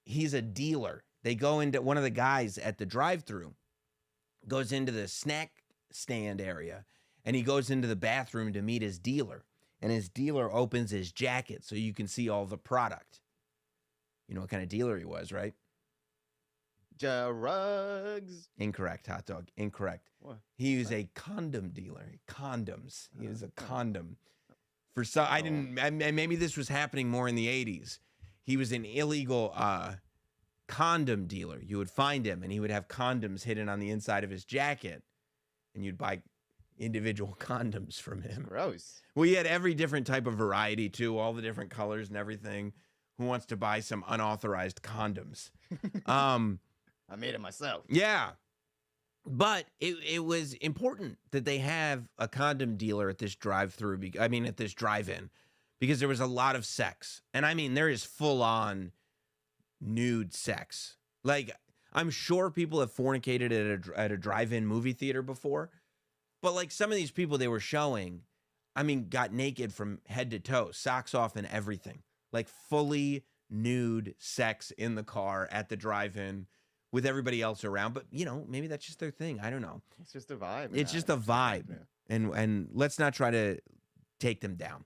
Speaker 1: he's a dealer. They go into, one of the guys at the drive-thru goes into the snack stand area, and he goes into the bathroom to meet his dealer. And his dealer opens his jacket so you can see all the product. You know what kind of dealer he was, right?
Speaker 2: Drugs.
Speaker 1: Incorrect, Hot Dog. Incorrect.
Speaker 2: What?
Speaker 1: He was a condom dealer. Condoms. He was a condom. For some, I didn't. Maybe this was happening more in the 80s. He was an illegal condom dealer. You would find him, and he would have condoms hidden on the inside of his jacket, and you'd buy individual condoms from him.
Speaker 2: Gross.
Speaker 1: Well, he had every different type of variety too, all the different colors and everything. Who wants to buy some unauthorized condoms?
Speaker 2: I made it myself.
Speaker 1: Yeah. But it was important that they have a condom dealer at this drive-through. At this drive-in, because there was a lot of sex. And I mean, there is full-on nude sex. Like, I'm sure people have fornicated at a drive-in movie theater before. But like some of these people they were showing, I mean, got naked from head to toe, socks off and everything. Like fully nude sex in the car at the drive-in with everybody else around. But, you know, maybe that's just their thing. I don't know.
Speaker 2: It's just a vibe.
Speaker 1: It's just a vibe. Yeah. And let's not try to take them down.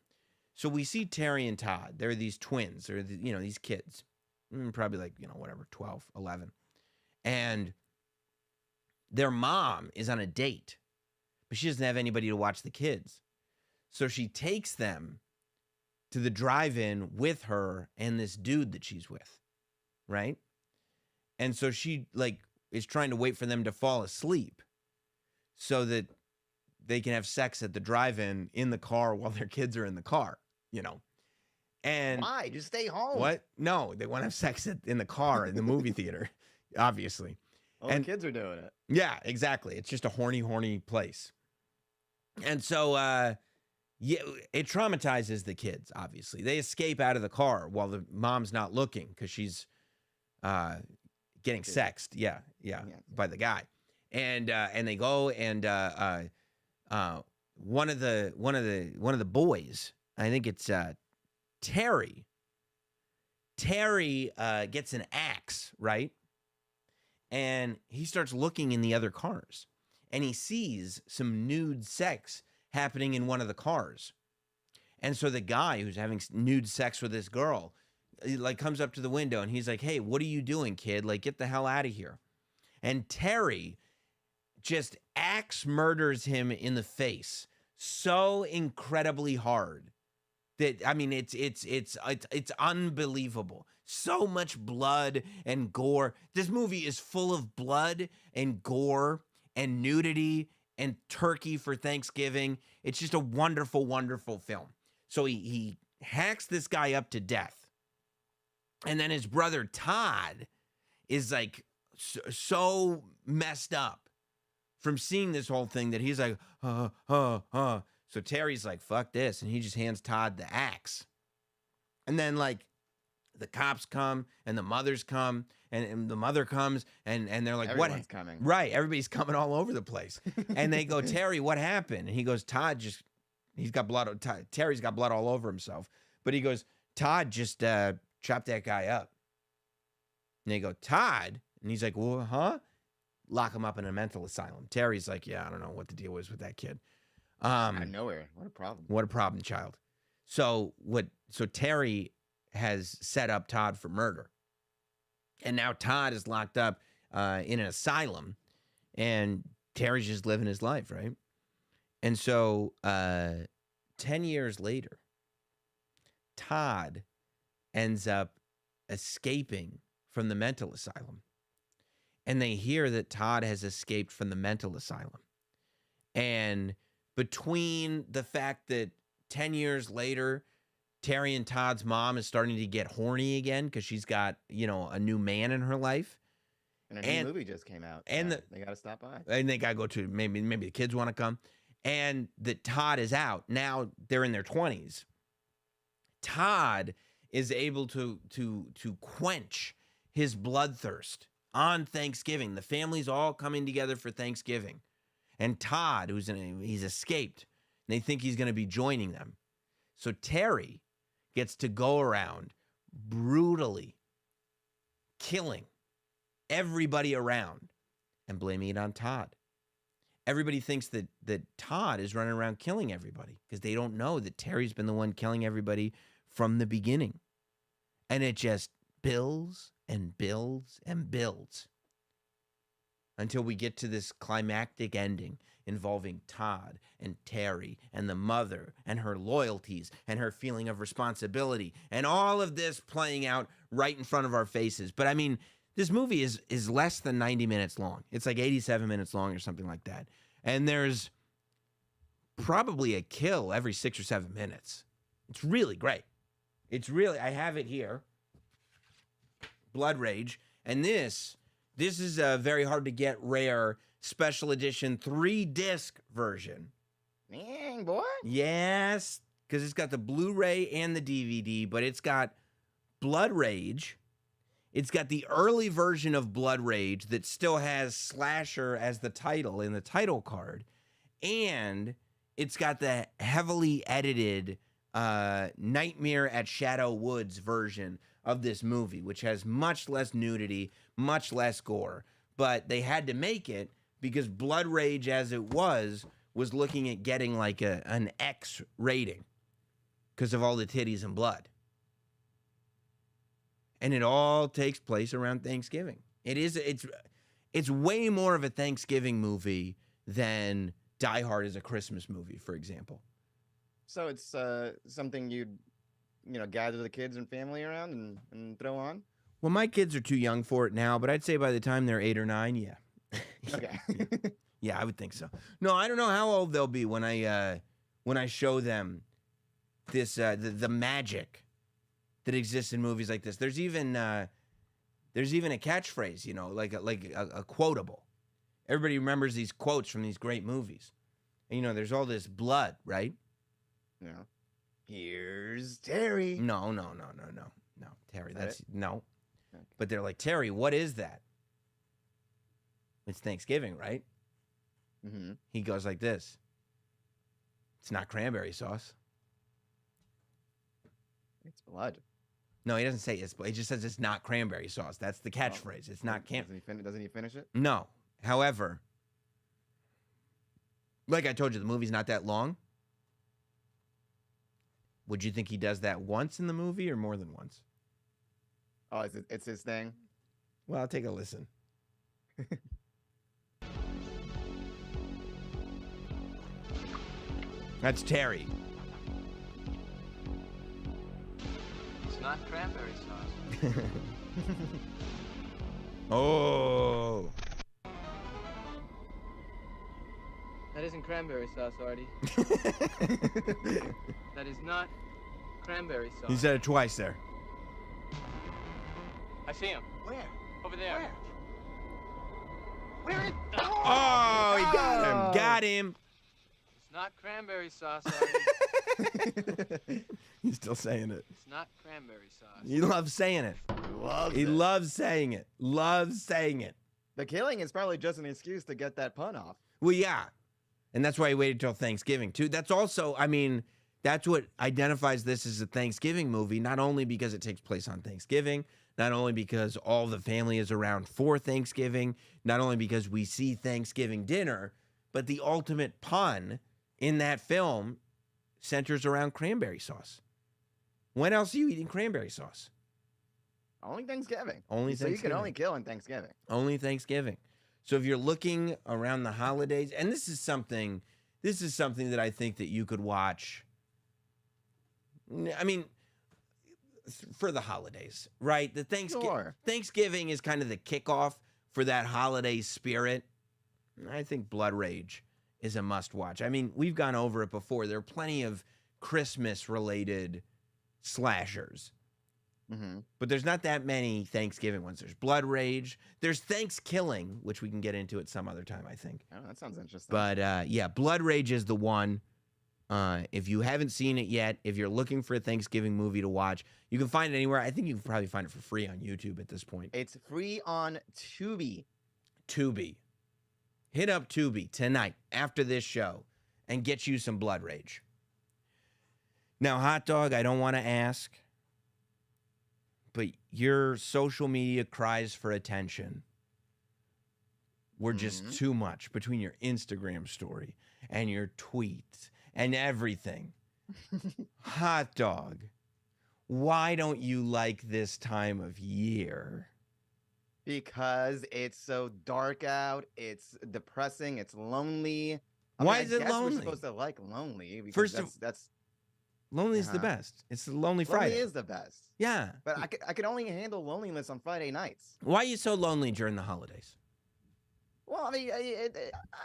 Speaker 1: So we see Terry and Todd. They're these twins. They're, you know, these kids. Probably like, you know, whatever, 12, 11. And their mom is on a date. But she doesn't have anybody to watch the kids. So she takes them to the drive-in with her and this dude that she's with, right? And so she, like, is trying to wait for them to fall asleep so that they can have sex at the drive-in in the car while their kids are in the car, you know? And
Speaker 2: why? Just stay home.
Speaker 1: What? No, they want to have sex in the car in the movie theater, obviously.
Speaker 2: All the kids are doing it.
Speaker 1: Yeah, exactly. It's just a horny place. And so, yeah, it traumatizes the kids, obviously. They escape out of the car while the mom's not looking because she's getting sexed. Yeah, by the guy. And they go and one of the boys, I think it's Terry. Terry gets an axe, right? And he starts looking in the other cars. and he sees some nude sex happening in one of the cars. And so the guy who's having nude sex with this girl, he like comes up to the window and he's like, "Hey, what are you doing, kid? Like, get the hell out of here." And Terry just axe murders him in the face so incredibly hard that, I mean, it's unbelievable. So much blood and gore. This movie is full of blood and gore and nudity and turkey for Thanksgiving. It's just a wonderful, wonderful film. So he hacks this guy up to death. And then his brother Todd is like so messed up from seeing this whole thing that he's like, So Terry's like, fuck this. And he just hands Todd the axe. And then like the cops come and the mothers come and the mother comes and they're like,
Speaker 2: Everyone's coming.
Speaker 1: Right. Everybody's coming all over the place. And they go, "Terry, what happened?" And he goes, he's got blood. Terry's got blood all over himself. But he goes, "Todd just chopped that guy up." And they go, "Todd?" And he's like, "Well, huh?" Lock him up in a mental asylum. Terry's like, "Yeah, I don't know what the deal was with that kid."
Speaker 2: Out of nowhere. What a problem.
Speaker 1: What a problem, child. So Terry has set up Todd for murder. And now Todd is locked up in an asylum. And Terry's just living his life, right? And so 10 years later, Todd ends up escaping from the mental asylum. And they hear that Todd has escaped from the mental asylum. And between the fact that 10 years later, Terry and Todd's mom is starting to get horny again because she's got, a new man in her life.
Speaker 2: And a new movie just came out.
Speaker 1: And
Speaker 2: they got to stop by.
Speaker 1: And they got to go to, maybe the kids want to come. And that Todd is out. Now they're in their 20s. Todd is able to quench his bloodthirst on Thanksgiving. The family's all coming together for Thanksgiving. And Todd, he's escaped, and they think he's going to be joining them. So Terry gets to go around brutally killing everybody around and blaming it on Todd. Everybody thinks that Todd is running around killing everybody because they don't know that Terry's been the one killing everybody from the beginning. And it just builds and builds and builds until we get to this climactic ending involving Todd and Terry and the mother and her loyalties and her feeling of responsibility and all of this playing out right in front of our faces. But I mean, this movie is less than 90 minutes long. It's like 87 minutes long or something like that. And there's probably a kill every 6 or 7 minutes. It's really great. I have it here. Blood Rage. And this is a very hard to get rare special edition 3-disc version.
Speaker 2: Dang, boy.
Speaker 1: Yes, because it's got the Blu-ray and the DVD, but it's got Blood Rage. It's got the early version of Blood Rage that still has Slasher as the title in the title card. And it's got the heavily edited Nightmare at Shadow Woods version of this movie, which has much less nudity, much less gore. But they had to make it because Blood Rage, as it was looking at getting like an X rating because of all the titties and blood. And it all takes place around Thanksgiving. It's way more of a Thanksgiving movie than Die Hard is a Christmas movie, for example.
Speaker 2: So it's something you'd gather the kids and family around and throw on?
Speaker 1: Well, my kids are too young for it now, but I'd say by the time they're 8 or 9, yeah.
Speaker 2: Okay.
Speaker 1: Yeah, I would think so. No, I don't know how old they'll be when I show them this the magic that exists in movies like this. There's even a catchphrase, like a quotable. Everybody remembers these quotes from these great movies. And, there's all this blood, right?
Speaker 2: Yeah. Here's Terry.
Speaker 1: No, Terry. That's no.
Speaker 2: Okay.
Speaker 1: But they're like, Terry, what is that? It's Thanksgiving, right?
Speaker 2: Mm-hmm.
Speaker 1: He goes like this. It's not cranberry sauce.
Speaker 2: It's blood.
Speaker 1: No, he doesn't say it's blood. He just says it's not cranberry sauce. That's the catchphrase. It's not
Speaker 2: Doesn't he finish it?
Speaker 1: No. However, Like I told you, the movie's not that long. Would you think he does that once in the movie or more than once?
Speaker 2: Oh, it's his thing?
Speaker 1: Well, I'll take a listen. That's Terry.
Speaker 4: It's not cranberry sauce.
Speaker 1: Oh.
Speaker 4: That isn't cranberry sauce, Artie. That is not cranberry sauce.
Speaker 1: He said it twice there.
Speaker 4: I see him.
Speaker 3: Where?
Speaker 4: Over there.
Speaker 3: Where is?
Speaker 1: Oh, he got him. Got him.
Speaker 4: It's not cranberry sauce, Artie.
Speaker 1: He's still saying it.
Speaker 4: It's not cranberry sauce.
Speaker 1: He loves saying it. He loves saying it. Loves saying it.
Speaker 2: The killing is probably just an excuse to get that pun off.
Speaker 1: Well, yeah. And that's why he waited till Thanksgiving, too. That's also, I mean, that's what identifies this as a Thanksgiving movie, not only because it takes place on Thanksgiving, not only because all the family is around for Thanksgiving, not only because we see Thanksgiving dinner, but the ultimate pun in that film centers around cranberry sauce. When else are you eating cranberry sauce?
Speaker 2: Only Thanksgiving.
Speaker 1: Only
Speaker 2: So
Speaker 1: Thanksgiving.
Speaker 2: you can only kill in Thanksgiving.
Speaker 1: Only Thanksgiving. So if you're looking around the holidays, and this is something that I think that you could watch. I mean, for the holidays, right? The Thanksgiving is kind of the kickoff for that holiday spirit. I think Blood Rage is a must watch. I mean, we've gone over it before. There are plenty of Christmas related slashers.
Speaker 2: Mm-hmm.
Speaker 1: But there's not that many Thanksgiving ones. There's Blood Rage. There's Thanksgiving, which we can get into at some other time, I think.
Speaker 2: Oh, that sounds interesting.
Speaker 1: But yeah, Blood Rage is the one. If you haven't seen it yet, if you're looking for a Thanksgiving movie to watch, you can find it anywhere. I think you can probably find it for free on YouTube at this point.
Speaker 2: It's free on Tubi.
Speaker 1: Tubi. Hit up Tubi tonight after this show and get you some Blood Rage. Now, Hot Dog, I don't want to ask, but your social media cries for attention were just too much between your Instagram story and your tweets and everything. Hot Dog, why don't you like this time of year?
Speaker 2: Because it's so dark out, it's depressing, it's lonely.
Speaker 1: Why is it lonely?
Speaker 2: We're supposed to like lonely because
Speaker 1: First
Speaker 2: that's
Speaker 1: lonely is the best. It's the Lonely Friday.
Speaker 2: Lonely is the best.
Speaker 1: Yeah.
Speaker 2: But I could only handle loneliness on Friday nights.
Speaker 1: Why are you so lonely during the holidays?
Speaker 2: Well, I mean,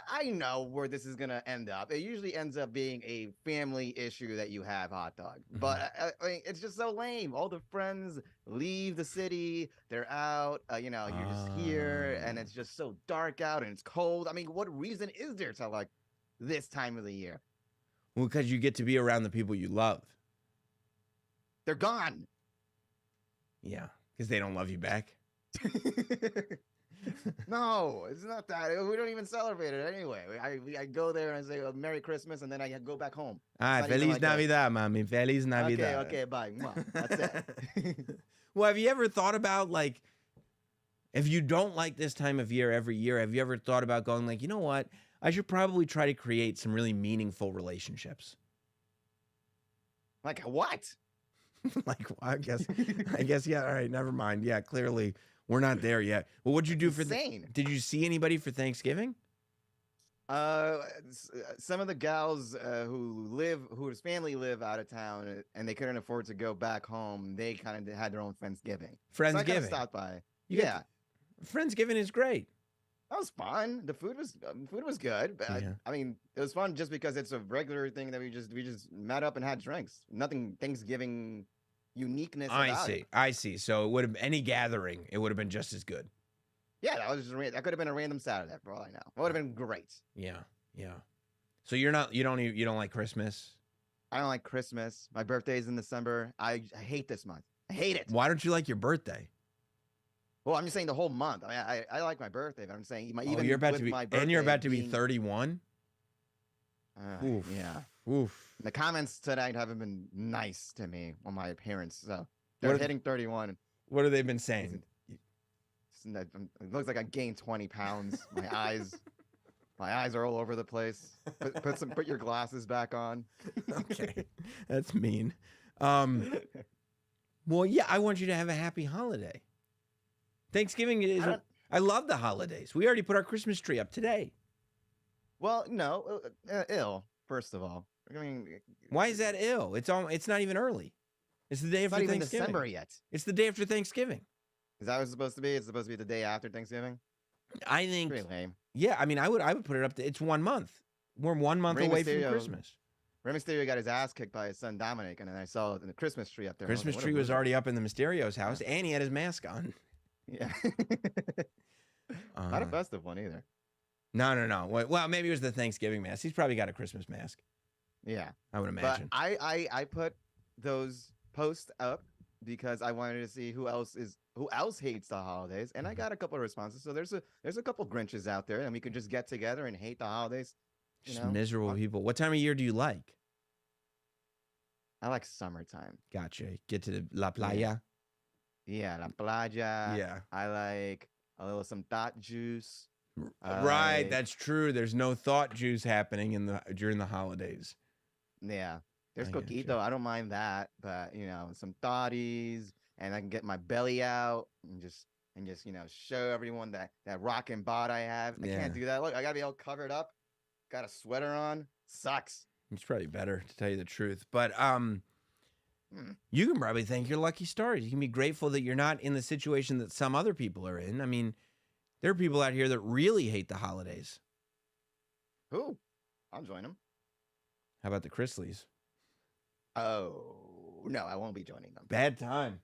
Speaker 2: I know where this is going to end up. It usually ends up being a family issue that you have, Hot Dog. But I mean, it's just so lame. All the friends leave the city. They're out. You're just here. And it's just so dark out and it's cold. I mean, what reason is there to like this time of the year?
Speaker 1: Well, because you get to be around the people you love.
Speaker 2: They're gone.
Speaker 1: Yeah, because they don't love you back.
Speaker 2: No, it's not that. We don't even celebrate it anyway. I go there and I say Merry Christmas, and then I go back home.
Speaker 1: Feliz Navidad, Mami. Feliz Navidad.
Speaker 2: Okay, bye. Mwah. That's it.
Speaker 1: Well, have you ever thought about, like, if you don't like this time of year every year, have you ever thought about going, like, you know what? I should probably try to create some really meaningful relationships.
Speaker 2: Like what?
Speaker 1: Like, well, I guess, yeah. All right, never mind. Yeah, clearly we're not there yet. Well, what'd you do for did you see anybody for Thanksgiving?
Speaker 2: Some of the gals whose family live out of town and they couldn't afford to go back home, they kind of had their own Friendsgiving. So I kind of stopped by. Yeah.
Speaker 1: Friendsgiving is great.
Speaker 2: That was fun. The food was good. But
Speaker 1: Yeah.
Speaker 2: I mean, it was fun just because it's a regular thing that we just met up and had drinks. Nothing Thanksgiving uniqueness about it.
Speaker 1: I see. So it would have any gathering, it would have been just as good.
Speaker 2: Yeah, that could have been a random Saturday for all I know. It would have been great.
Speaker 1: Yeah. So you don't like Christmas?
Speaker 2: I don't like Christmas. My birthday's in December. I hate this month. I hate it.
Speaker 1: Why don't you like your birthday?
Speaker 2: Well, I'm just saying the whole month. I mean, I like my birthday, but I'm saying
Speaker 1: you're about to be 31.
Speaker 2: Oof. Yeah.
Speaker 1: Oof.
Speaker 2: The comments tonight haven't been nice to me on my appearance. So they're hitting 31.
Speaker 1: What have they been saying?
Speaker 2: It looks like I gained 20 pounds. My eyes My eyes are all over the place. Put your glasses back on.
Speaker 1: Okay, that's mean. Well, yeah, I want you to have a happy holiday. Thanksgiving is. I love the holidays. We already put our Christmas tree up today.
Speaker 2: Well, no, ill. First of all, I mean,
Speaker 1: Why is that ill? It's not even early. It's the day
Speaker 2: it's
Speaker 1: after
Speaker 2: not even
Speaker 1: Thanksgiving.
Speaker 2: December yet.
Speaker 1: It's the day after Thanksgiving.
Speaker 2: Is that what it's supposed to be? It's supposed to be the day after Thanksgiving.
Speaker 1: I think.
Speaker 2: Pretty lame.
Speaker 1: Yeah, I mean, I would put it up to. It's 1 month. We're 1 month
Speaker 2: Rey
Speaker 1: away
Speaker 2: Mysterio-
Speaker 1: from Christmas.
Speaker 2: Rey Mysterio got his ass kicked by his son Dominic, and then I saw the Christmas tree up there. and I
Speaker 1: Christmas
Speaker 2: like, what a
Speaker 1: tree was
Speaker 2: loser.
Speaker 1: already up in the Mysterio's house, and he had his mask on.
Speaker 2: Yeah. Not a festive one either.
Speaker 1: No. Well, maybe it was the Thanksgiving mask. He's probably got a Christmas mask.
Speaker 2: Yeah.
Speaker 1: I would imagine.
Speaker 2: But I put those posts up because I wanted to see who else hates the holidays, and I got a couple of responses. So there's a couple Grinches out there, and we could just get together and hate the holidays.
Speaker 1: Just miserable people. What time of year do you like?
Speaker 2: I like summertime.
Speaker 1: Gotcha. Get to the La Playa.
Speaker 2: Yeah, la playa.
Speaker 1: Yeah.
Speaker 2: I like a little some thought juice.
Speaker 1: Right, that's true. There's no thought juice happening during the holidays.
Speaker 2: Yeah. There's
Speaker 1: I get you.
Speaker 2: coquito. I don't mind that, but some thotties, and I can get my belly out and just show everyone that rockin' bod I have. I
Speaker 1: Yeah.
Speaker 2: can't do that. Look, I gotta be all covered up. Got a sweater on. Sucks.
Speaker 1: It's probably better to tell you the truth. But you can probably thank your lucky stars. You can be grateful that you're not in the situation that some other people are in. I mean, there are people out here that really hate the holidays.
Speaker 2: Who? I'll join them.
Speaker 1: How about the Chrisleys?
Speaker 2: Oh no, I won't be joining them.
Speaker 1: Bad time.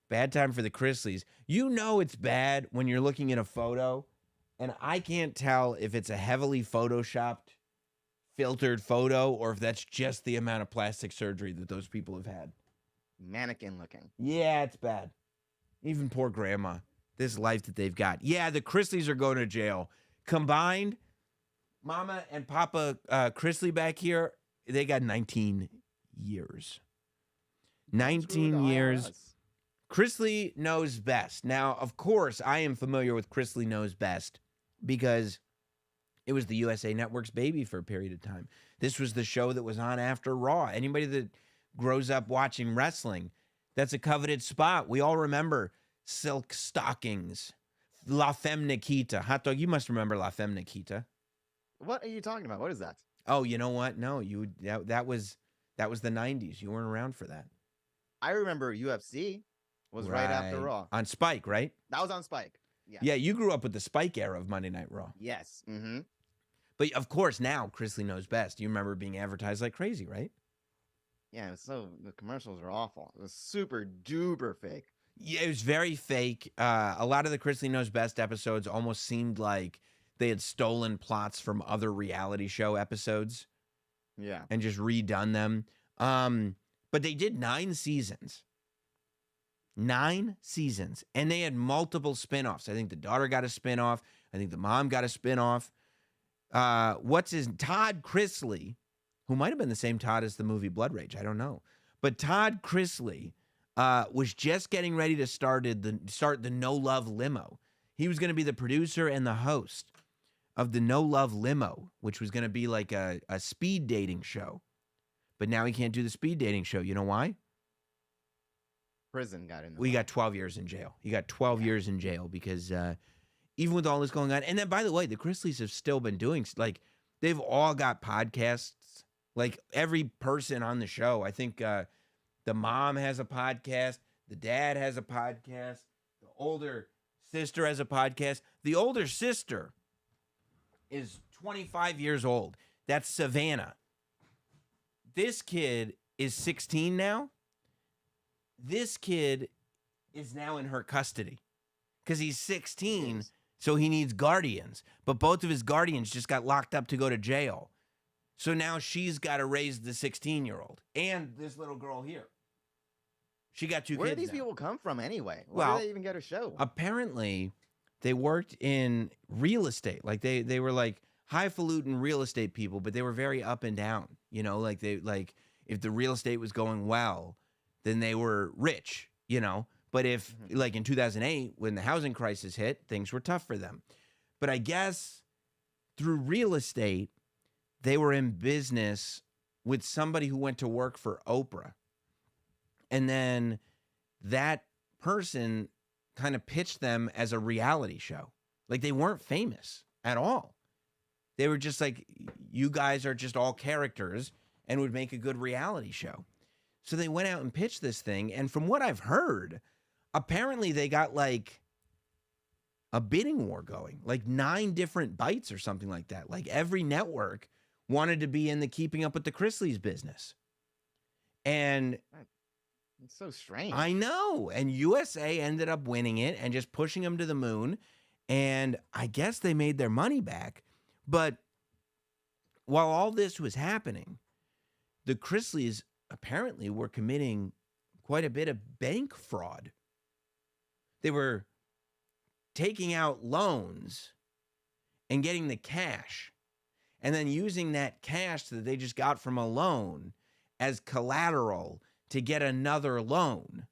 Speaker 1: Bad time for the Chrisleys. You know it's bad when you're looking at a photo, and I can't tell if it's a heavily photoshopped, filtered photo, or if that's just the amount of plastic surgery that those people have had.
Speaker 2: Mannequin looking.
Speaker 1: Yeah, it's bad. Even poor grandma. This life that they've got. Yeah, the Chrisleys are going to jail. Combined, Mama and Papa Chrisley back here, they got 19 years. 19 years. Chrisley knows best. Now, of course, I am familiar with Chrisley Knows Best because it was the USA Network's baby for a period of time. This was the show that was on after Raw. Anybody that grows up watching wrestling, that's a coveted spot. We all remember Silk Stockings, La Femme Nikita. Hot Dog, you must remember La Femme Nikita.
Speaker 2: What are you talking about? What is that?
Speaker 1: Oh, you know what? No, that was the 90s. You weren't around for that.
Speaker 2: I remember UFC was right after Raw.
Speaker 1: On Spike, right?
Speaker 2: That was on Spike. Yeah.
Speaker 1: Yeah, you grew up with the Spike era of Monday Night Raw.
Speaker 2: Yes. Mm-hmm.
Speaker 1: But of course, now Chrisley Knows Best. You remember being advertised like crazy, right?
Speaker 2: Yeah, the commercials are awful. It was super duper fake.
Speaker 1: Yeah, it was very fake. A lot of the Chrisley Knows Best episodes almost seemed like they had stolen plots from other reality show episodes.
Speaker 2: Yeah.
Speaker 1: And just redone them. But they did 9 seasons. 9 seasons. And they had multiple spinoffs. I think the daughter got a spinoff. I think the mom got a spinoff. Todd Chrisley, who might have been the same Todd as the movie Blood Rage. I don't know. But Todd Chrisley was just getting ready to start the No Love Limo. He was going to be the producer and the host of the No Love Limo, which was going to be like a speed dating show. But now he can't do the speed dating show. You know why?
Speaker 2: Prison got in.
Speaker 1: We got 12 years in jail. He got 12 years in jail because even with all this going on. And then, by the way, the Chrisleys have still been doing, like, they've all got podcasts. Like, every person on the show, I think the mom has a podcast. The dad has a podcast. The older sister has a podcast. The older sister is 25 years old. That's Savannah. This kid is 16 now. This kid is now in her custody because he's 16, so he needs guardians. But both of his guardians just got locked up to go to jail. So now she's got to raise the 16-year-old and this little girl here. She got 2 kids.
Speaker 2: Where do these
Speaker 1: now.
Speaker 2: people come from anyway? Where do they even get a show?
Speaker 1: Apparently, they worked in real estate. Like they were like highfalutin real estate people, but they were very up and down. You know, like if the real estate was going well, then they were rich, you know. But if, like in 2008, when the housing crisis hit, things were tough for them. But I guess through real estate, they were in business with somebody who went to work for Oprah. And then that person kind of pitched them as a reality show. Like, they weren't famous at all. They were just like, you guys are just all characters and would make a good reality show. So they went out and pitched this thing. And from what I've heard, apparently they got like a bidding war going, like 9 different bites or something like that. Like every network wanted to be in the Keeping Up with the Chrisleys business. And
Speaker 2: it's so strange.
Speaker 1: I know. And USA ended up winning it and just pushing them to the moon. And I guess they made their money back. But while all this was happening, the Chrisleys apparently were committing quite a bit of bank fraud. They were taking out loans and getting the cash, and then using that cash that they just got from a loan as collateral to get another loan.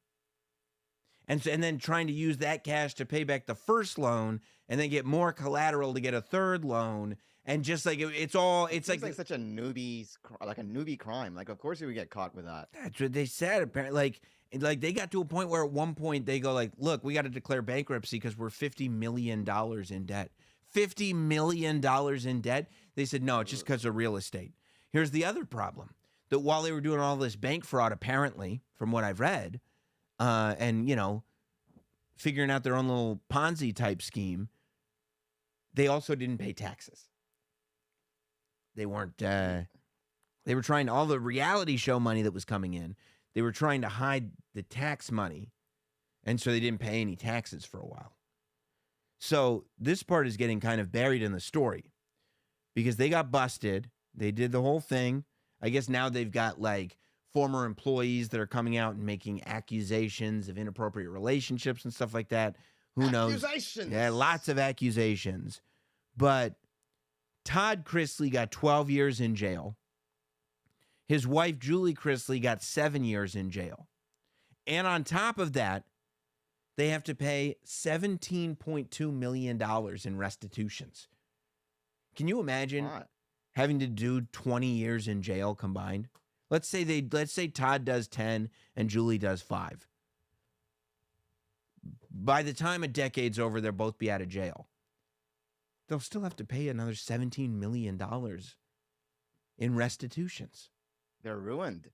Speaker 1: And then trying to use that cash to pay back the first loan and then get more collateral to get a third loan. And just like it's like
Speaker 2: such a newbie crime. Like, of course you would get caught with that.
Speaker 1: That's what they said. Apparently, like they got to a point where at one point they go like, look, we got to declare bankruptcy because we're $50 million in debt. $50 million in debt. They said, no, it's just because of real estate. Here's the other problem. That while they were doing all this bank fraud, apparently, from what I've read, and, you know, figuring out their own little Ponzi type scheme, they also didn't pay taxes. They weren't, they were trying to, all the reality show money that was coming in, they were trying to hide the tax money. And so they didn't pay any taxes for a while. So this part is getting kind of buried in the story because they got busted. They did the whole thing. I guess now they've got like former employees that are coming out and making accusations of inappropriate relationships and stuff like that. Who knows?
Speaker 2: Accusations.
Speaker 1: Yeah, lots of accusations. But Todd Chrisley got 12 years in jail. His wife, Julie Chrisley, got 7 years in jail. And on top of that, they have to pay $17.2 million in restitutions. Can you imagine having to do 20 years in jail combined? Let's say Todd does 10 and Julie does 5. By the time a decade's over, they'll both be out of jail. They'll still have to pay another $17 million in restitutions.
Speaker 2: They're ruined.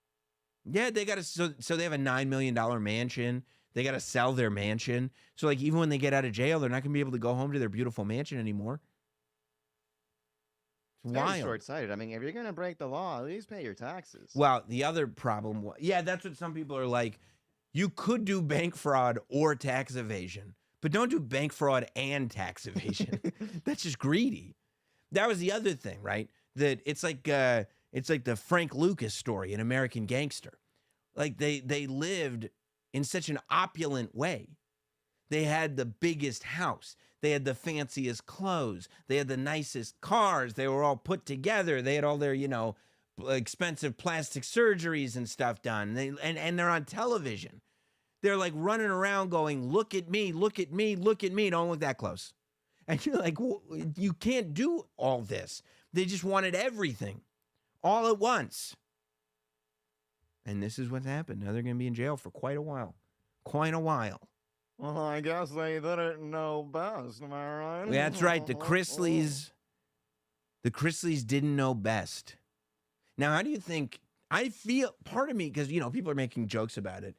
Speaker 1: Yeah, they got to. So they have a $9 million mansion. They got to sell their mansion. So like even when they get out of jail, they're not going to be able to go home to their beautiful mansion anymore. It's
Speaker 2: very
Speaker 1: wild.
Speaker 2: short-sighted. I mean, if you're going to break the law, at least pay your taxes.
Speaker 1: Well, the other problem, yeah, that's what some people are like. You could do bank fraud or tax evasion, but don't do bank fraud and tax evasion. That's just greedy. That was the other thing, right? That it's like the Frank Lucas story in American Gangster. Like they lived in such an opulent way. They had the biggest house. They had the fanciest clothes. They had the nicest cars. They were all put together. They had all their, you know, expensive plastic surgeries and stuff done. And they're on television. They're like running around going, look at me, look at me, look at me. Don't look that close. And you're like, well, you can't do all this. They just wanted everything all at once. And this is what's happened. Now they're going to be in jail for quite a while. Quite a while.
Speaker 2: Well, I guess they didn't know best, am I right?
Speaker 1: That's right. The Chrisleys didn't know best. Now, how do you think, I feel, part of me, because, you know, people are making jokes about it.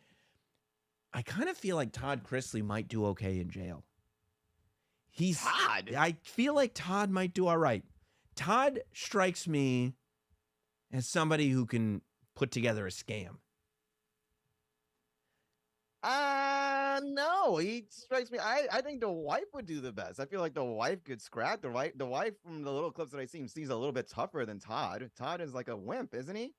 Speaker 1: I kind of feel like Todd Chrisley might do okay in jail.
Speaker 2: Todd?
Speaker 1: I feel like Todd might do all right. Todd strikes me as somebody who can put together a scam.
Speaker 2: No, he strikes me. I think the wife would do the best. I feel like the wife could scrap. The wife from the little clips that I see seems a little bit tougher than Todd. Todd is like a wimp, isn't he?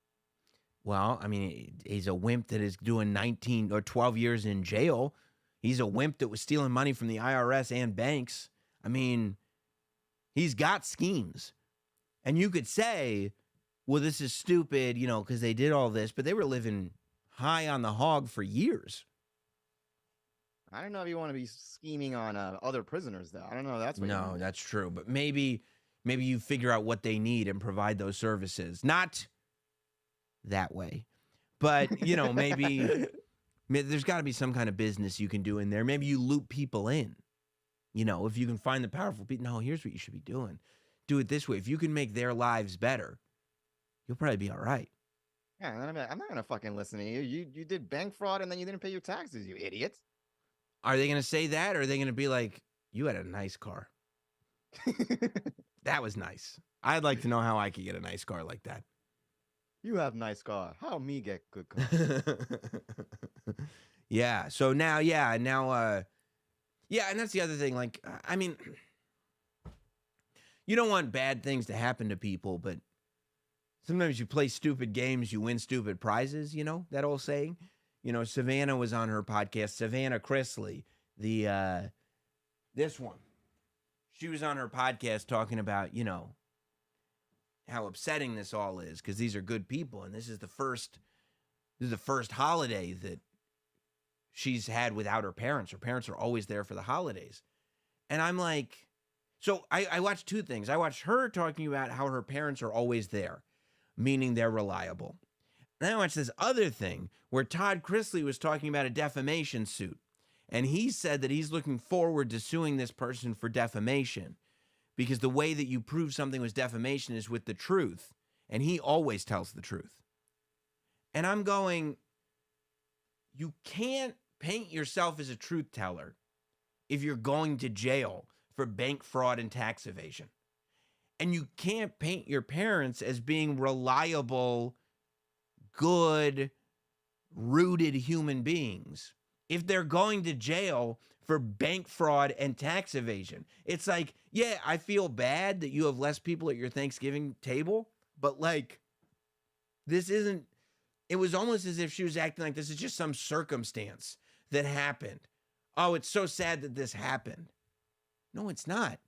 Speaker 1: Well, I mean, he's a wimp that is doing 19 or 12 years in jail. He's a wimp that was stealing money from the IRS and banks. I mean, he's got schemes. And you could say, well, this is stupid, you know, because they did all this, but they were living high on the hog for years.
Speaker 2: I don't know if you want to be scheming on other prisoners, though. I don't know. That's what
Speaker 1: no, that's true. But maybe Maybe you figure out what they need and provide those services. Not that way. But, you know, maybe there's got to be some kind of business you can do in there. Maybe you loop people in. You know, if you can find the powerful people. No, here's what you should be doing. Do it this way. If you can make their lives better, you'll probably be all right.
Speaker 2: Yeah, I'm not gonna fucking listen to you. You did bank fraud and then you didn't pay your taxes, you idiot.
Speaker 1: Are they going to say that, or are they going to be like, you had a nice car? That was nice. I'd like to know how I could get a nice car like that.
Speaker 2: You have nice car. How me get good car?
Speaker 1: Yeah. So now, yeah, and that's the other thing. Like, I mean, you don't want bad things to happen to people, but sometimes you play stupid games, you win stupid prizes, you know, that old saying. You know, Savannah was on her podcast, Savannah Chrisley, this one. She was on her podcast talking about, you know, how upsetting this all is because these are good people, and this is the first holiday that she's had without her parents. Her parents are always there for the holidays. And I'm like, so I watched two things. I watched her talking about how her parents are always there, meaning they're reliable. And then I watched this other thing where Todd Chrisley was talking about a defamation suit. And he said that he's looking forward to suing this person for defamation because the way that you prove something was defamation is with the truth. And he always tells the truth. And I'm going, you can't paint yourself as a truth teller if you're going to jail for bank fraud and tax evasion. And you can't paint your parents as being reliable, good, rooted human beings if they're going to jail for bank fraud and tax evasion. It's like, yeah, I feel bad that you have less people at your Thanksgiving table, but like, this isn't, it was almost as if she was acting like this is just some circumstance that happened. Oh, it's so sad that this happened. No, it's not.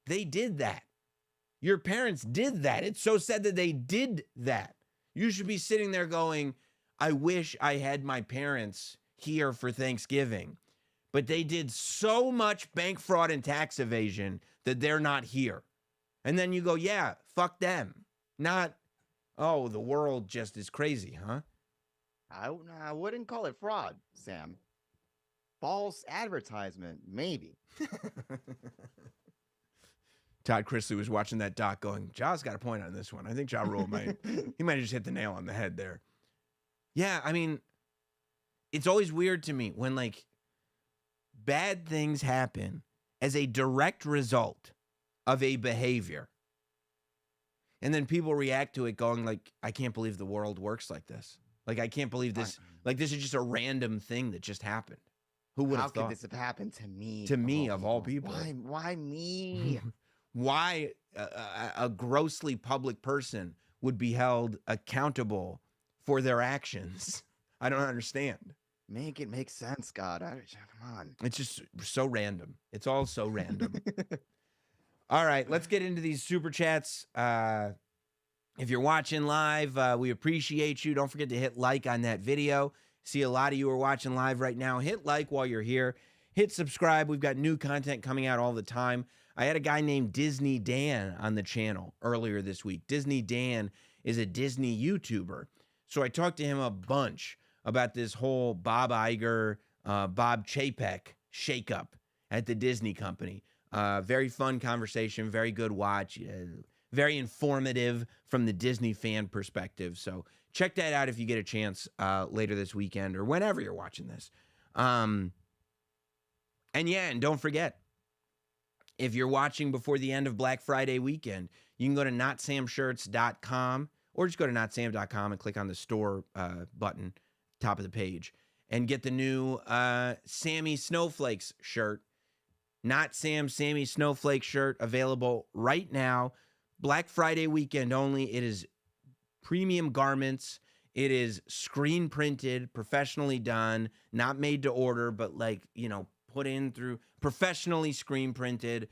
Speaker 1: They did that. Your parents did that. It's so sad that they did that. You should be sitting there going, I wish I had my parents here for Thanksgiving, but they did so much bank fraud and tax evasion that they're not here. And then you go, yeah, fuck them. Not, oh, the world just is crazy, huh?
Speaker 2: I wouldn't call it fraud, Sam. False advertisement, maybe.
Speaker 1: Todd Chrisley was watching that doc going, Ja's got a point on this one. I think Ja Rule might have just hit the nail on the head there. Yeah, I mean, it's always weird to me when like bad things happen as a direct result of a behavior. And then people react to it going like, I can't believe the world works like this. Like, I can't believe this. Like, this is just a random thing that just happened. Who would have thought?
Speaker 2: How could this have happened to me?
Speaker 1: To me, of all people.
Speaker 2: Why me?
Speaker 1: Why a grossly public person would be held accountable for their actions? I don't understand.
Speaker 2: Make it make sense, God. Come on.
Speaker 1: It's just so random. It's all so random. All right, let's get into these super chats. If you're watching live, we appreciate you. Don't forget to hit like on that video. See a lot of you are watching live right now. Hit like while you're here. Hit subscribe. We've got new content coming out all the time. I had a guy named Disney Dan on the channel earlier this week. Disney Dan is a Disney YouTuber. So I talked to him a bunch about this whole Bob Iger, Bob Chapek shakeup at the Disney company. Very fun conversation, very good watch, very informative from the Disney fan perspective. So check that out if you get a chance later this weekend or whenever you're watching this. And don't forget, if you're watching before the end of Black Friday weekend, you can go to notsamshirts.com or just go to notsam.com and click on the store button, top of the page, and get the new Sammy Snowflakes shirt. Not Sam, Sammy Snowflake shirt available right now. Black Friday weekend only. It is premium garments. It is screen printed, professionally done, not made to order, but like, you know, put in through professionally screen printed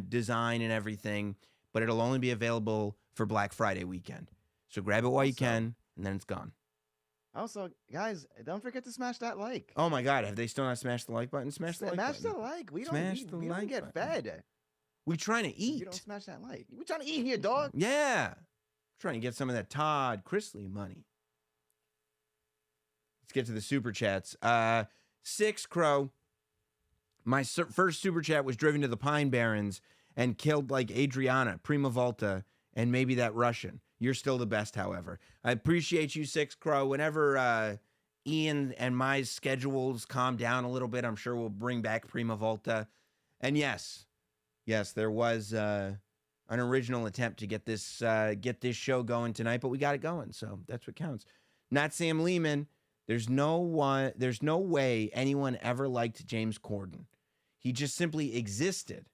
Speaker 1: design and everything. But it'll only be available for Black Friday weekend. So grab it while you can, and then it's gone.
Speaker 2: Also, guys, don't forget to smash that like.
Speaker 1: Oh my God, have they still not smashed the like button? Smash the like button.
Speaker 2: Smash the like. We don't get fed.
Speaker 1: We trying to eat.
Speaker 2: You don't smash that like. We trying to eat here, dog.
Speaker 1: Yeah. Trying to get some of that Todd Chrisley money. Let's get to the super chats. Six Crow. My first super chat was driven to the Pine Barrens and killed like Adriana, Prima Volta, and maybe that Russian. You're still the best, however. I appreciate you, Six Crow. Whenever Ian and my schedules calm down a little bit, I'm sure we'll bring back Prima Volta. And yes, there was an original attempt to get this show going tonight, but we got it going, so that's what counts. Not Sam Lehman. There's no way anyone ever liked James Corden. He just simply existed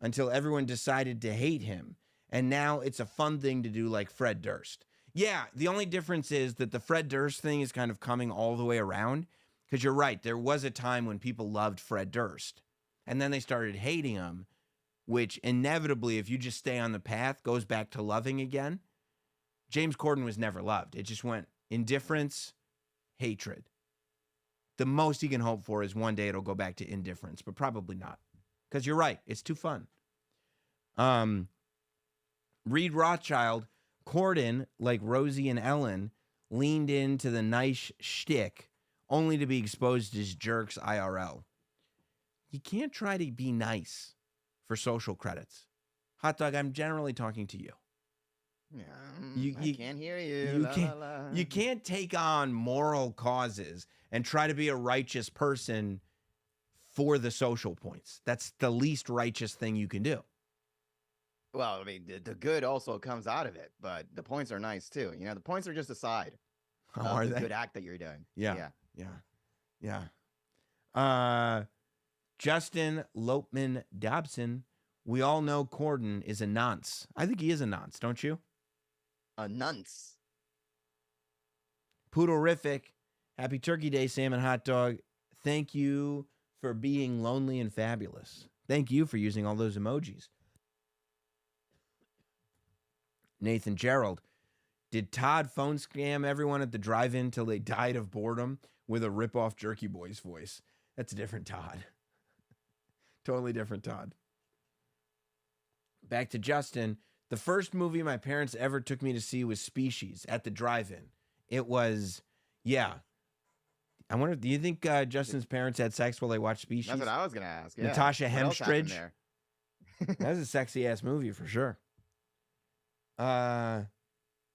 Speaker 1: until everyone decided to hate him. And now it's a fun thing to do like Fred Durst. Yeah, the only difference is that the Fred Durst thing is kind of coming all the way around. Because you're right, there was a time when people loved Fred Durst. And then they started hating him, which inevitably, if you just stay on the path, goes back to loving again. James Corden was never loved. It just went indifference, hatred. The most he can hope for is one day it'll go back to indifference, but probably not. Because you're right, it's too fun. Reed Rothschild, Corden, like Rosie and Ellen, leaned into the nice shtick only to be exposed as jerks IRL. You can't try to be nice for social credits. Hot Dog, I'm generally talking to you.
Speaker 2: Yeah, I can't hear you.
Speaker 1: You can't take on moral causes and try to be a righteous person for the social points. That's the least righteous thing you can do.
Speaker 2: Well, I mean, the good also comes out of it, but the points are nice too. You know, the points are just a side of the good act that you're doing.
Speaker 1: Yeah. Justin Lopeman Dobson. We all know Corden is a nonce. I think he is a nonce, don't you?
Speaker 2: A nonce.
Speaker 1: Poodlerific. Happy Turkey Day, Sam and Hot Dog. Thank you for being lonely and fabulous. Thank you for using all those emojis. Nathan Gerald. Did Todd phone scam everyone at the drive-in till they died of boredom with a rip-off Jerky Boys voice? That's a different Todd. Totally different Todd. Back to Justin. The first movie my parents ever took me to see was Species at the drive-in. It was, yeah. I wonder, do you think Justin's parents had sex while they watched Species?
Speaker 2: That's what I was going to ask. Yeah.
Speaker 1: Natasha Hemstridge. That was a sexy-ass movie for sure.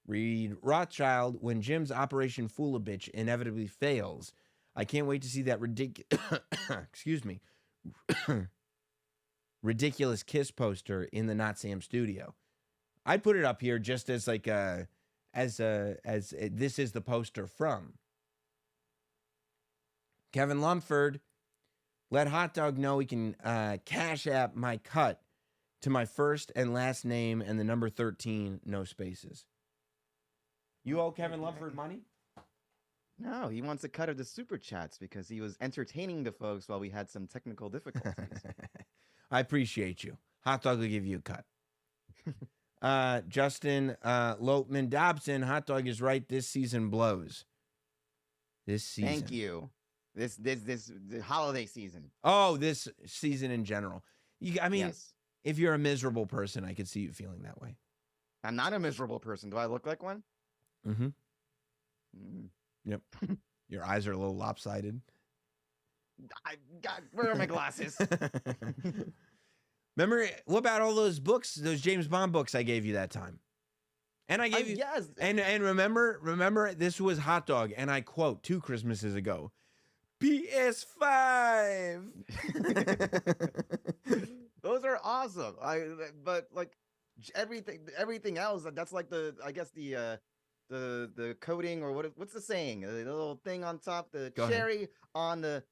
Speaker 1: Reed Rothschild. When Jim's Operation Fool-a-Bitch inevitably fails, I can't wait to see that excuse me, ridiculous Kiss poster in the Not Sam studio. I'd put it up here just as like this is the poster from. Kevin Lumford, let Hot Dog know he can cash app my cut to my first and last name and the number 13, no spaces. You owe Kevin Lumford money?
Speaker 2: No, he wants a cut of the super chats because he was entertaining the folks while we had some technical difficulties.
Speaker 1: I appreciate you. Hot Dog will give you a cut. Justin Lopeman Dobson, Hot Dog is right. This season blows. This season.
Speaker 2: Thank you. This the holiday season.
Speaker 1: Oh, this season in general. I mean,
Speaker 2: yes.
Speaker 1: If you're a miserable person, I could see you feeling that way.
Speaker 2: I'm not a miserable person. Do I look like one?
Speaker 1: Mm-hmm. Yep. Your eyes are a little lopsided.
Speaker 2: Where are my glasses?
Speaker 1: Remember, what about all those books, those James Bond books I gave you that time? And I gave you,
Speaker 2: yes.
Speaker 1: And remember, this was Hot Dog, and I quote 2 Christmases ago, PS5.
Speaker 2: Those are awesome. But like everything else, that's like the coating or what's the saying? The little thing on top, the cherry on the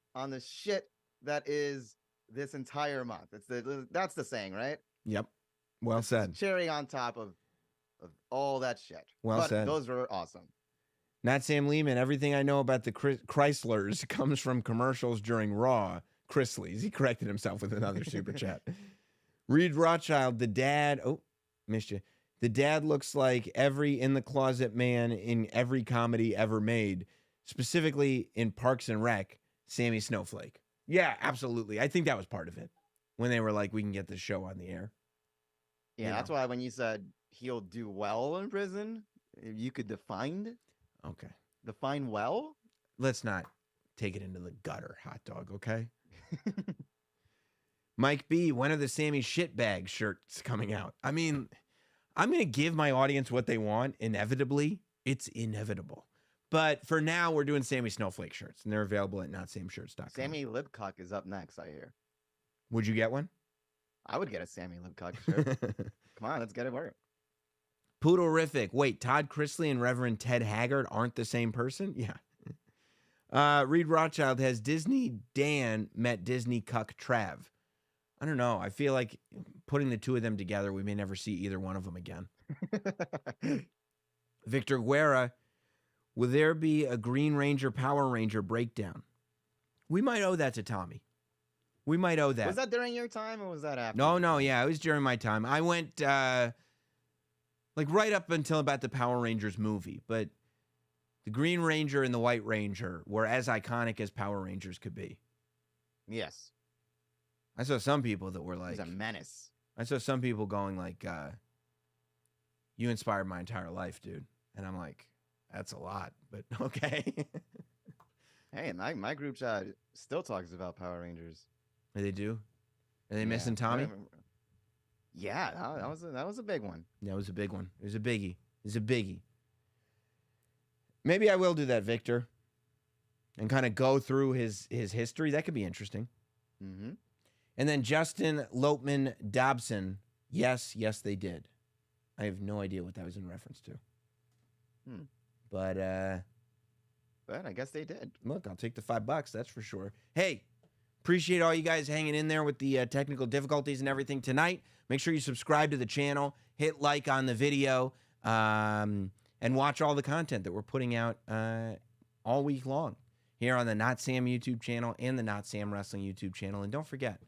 Speaker 2: shit that is this entire month. That's the saying, right?
Speaker 1: Yep. Well said.
Speaker 2: Cherry on top of all that shit.
Speaker 1: Well said.
Speaker 2: Those were awesome.
Speaker 1: Not Sam Lehman. Everything I know about the Chryslers comes from commercials during Raw. Chrisleys. He corrected himself with another super chat. Reed Rothschild, the dad. Oh, missed you. The dad looks like every in the closet man in every comedy ever made, specifically in Parks and Rec, Sammy Snowflake. Yeah, absolutely. I think that was part of it when they were like, we can get this show on the air.
Speaker 2: Yeah,
Speaker 1: You
Speaker 2: that's
Speaker 1: know.
Speaker 2: why when you said he'll do well in prison, you could define well.
Speaker 1: Let's not take it into the gutter, hot dog, okay? Mike B, when are the Sammy Shitbag shirts coming out? I mean, I'm going to give my audience what they want, inevitably. It's inevitable. But for now, we're doing Sammy Snowflake shirts, and they're available at notsameshirts.com.
Speaker 2: Sammy Libcock is up next, I hear.
Speaker 1: Would you get one?
Speaker 2: I would get a Sammy Libcock shirt. Come on, let's get it work.
Speaker 1: Poodlerific. Wait, Todd Chrisley and Reverend Ted Haggard aren't the same person? Yeah. Reed Rothschild has Disney Dan met Disney cuck Trav. I don't know. I feel like putting the two of them together, we may never see either one of them again. Victor Guerra, will there be a Green Ranger Power Ranger breakdown? We might owe that to Tommy. We might owe that.
Speaker 2: Was that during your time or was that after?
Speaker 1: No, yeah, it was during my time. I went like right up until about the Power Rangers movie, but the Green Ranger and the White Ranger were as iconic as Power Rangers could be.
Speaker 2: Yes.
Speaker 1: I saw some people that were
Speaker 2: It
Speaker 1: like,
Speaker 2: was a menace.
Speaker 1: I saw some people going like, you inspired my entire life, dude. And I'm like, that's a lot, but okay.
Speaker 2: Hey, my group chat still talks about Power Rangers.
Speaker 1: They do? Are they missing Tommy?
Speaker 2: Yeah, that was a big one.
Speaker 1: That was a big one. It was a biggie. It was a biggie. Maybe I will do that, Victor, and kind of go through his history. That could be interesting.
Speaker 2: Mm-hmm.
Speaker 1: And then Justin Lopman Dobson. Yes, they did. I have no idea what that was in reference to. But
Speaker 2: I guess they did.
Speaker 1: Look, I'll take the $5. That's for sure. Hey, appreciate all you guys hanging in there with the technical difficulties and everything tonight. Make sure you subscribe to the channel, hit like on the video, and watch all the content that we're putting out all week long here on the Not Sam YouTube channel and the Not Sam Wrestling YouTube channel. And don't forget,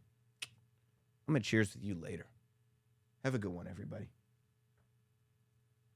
Speaker 1: I'm going to cheers with you later. Have a good one, everybody.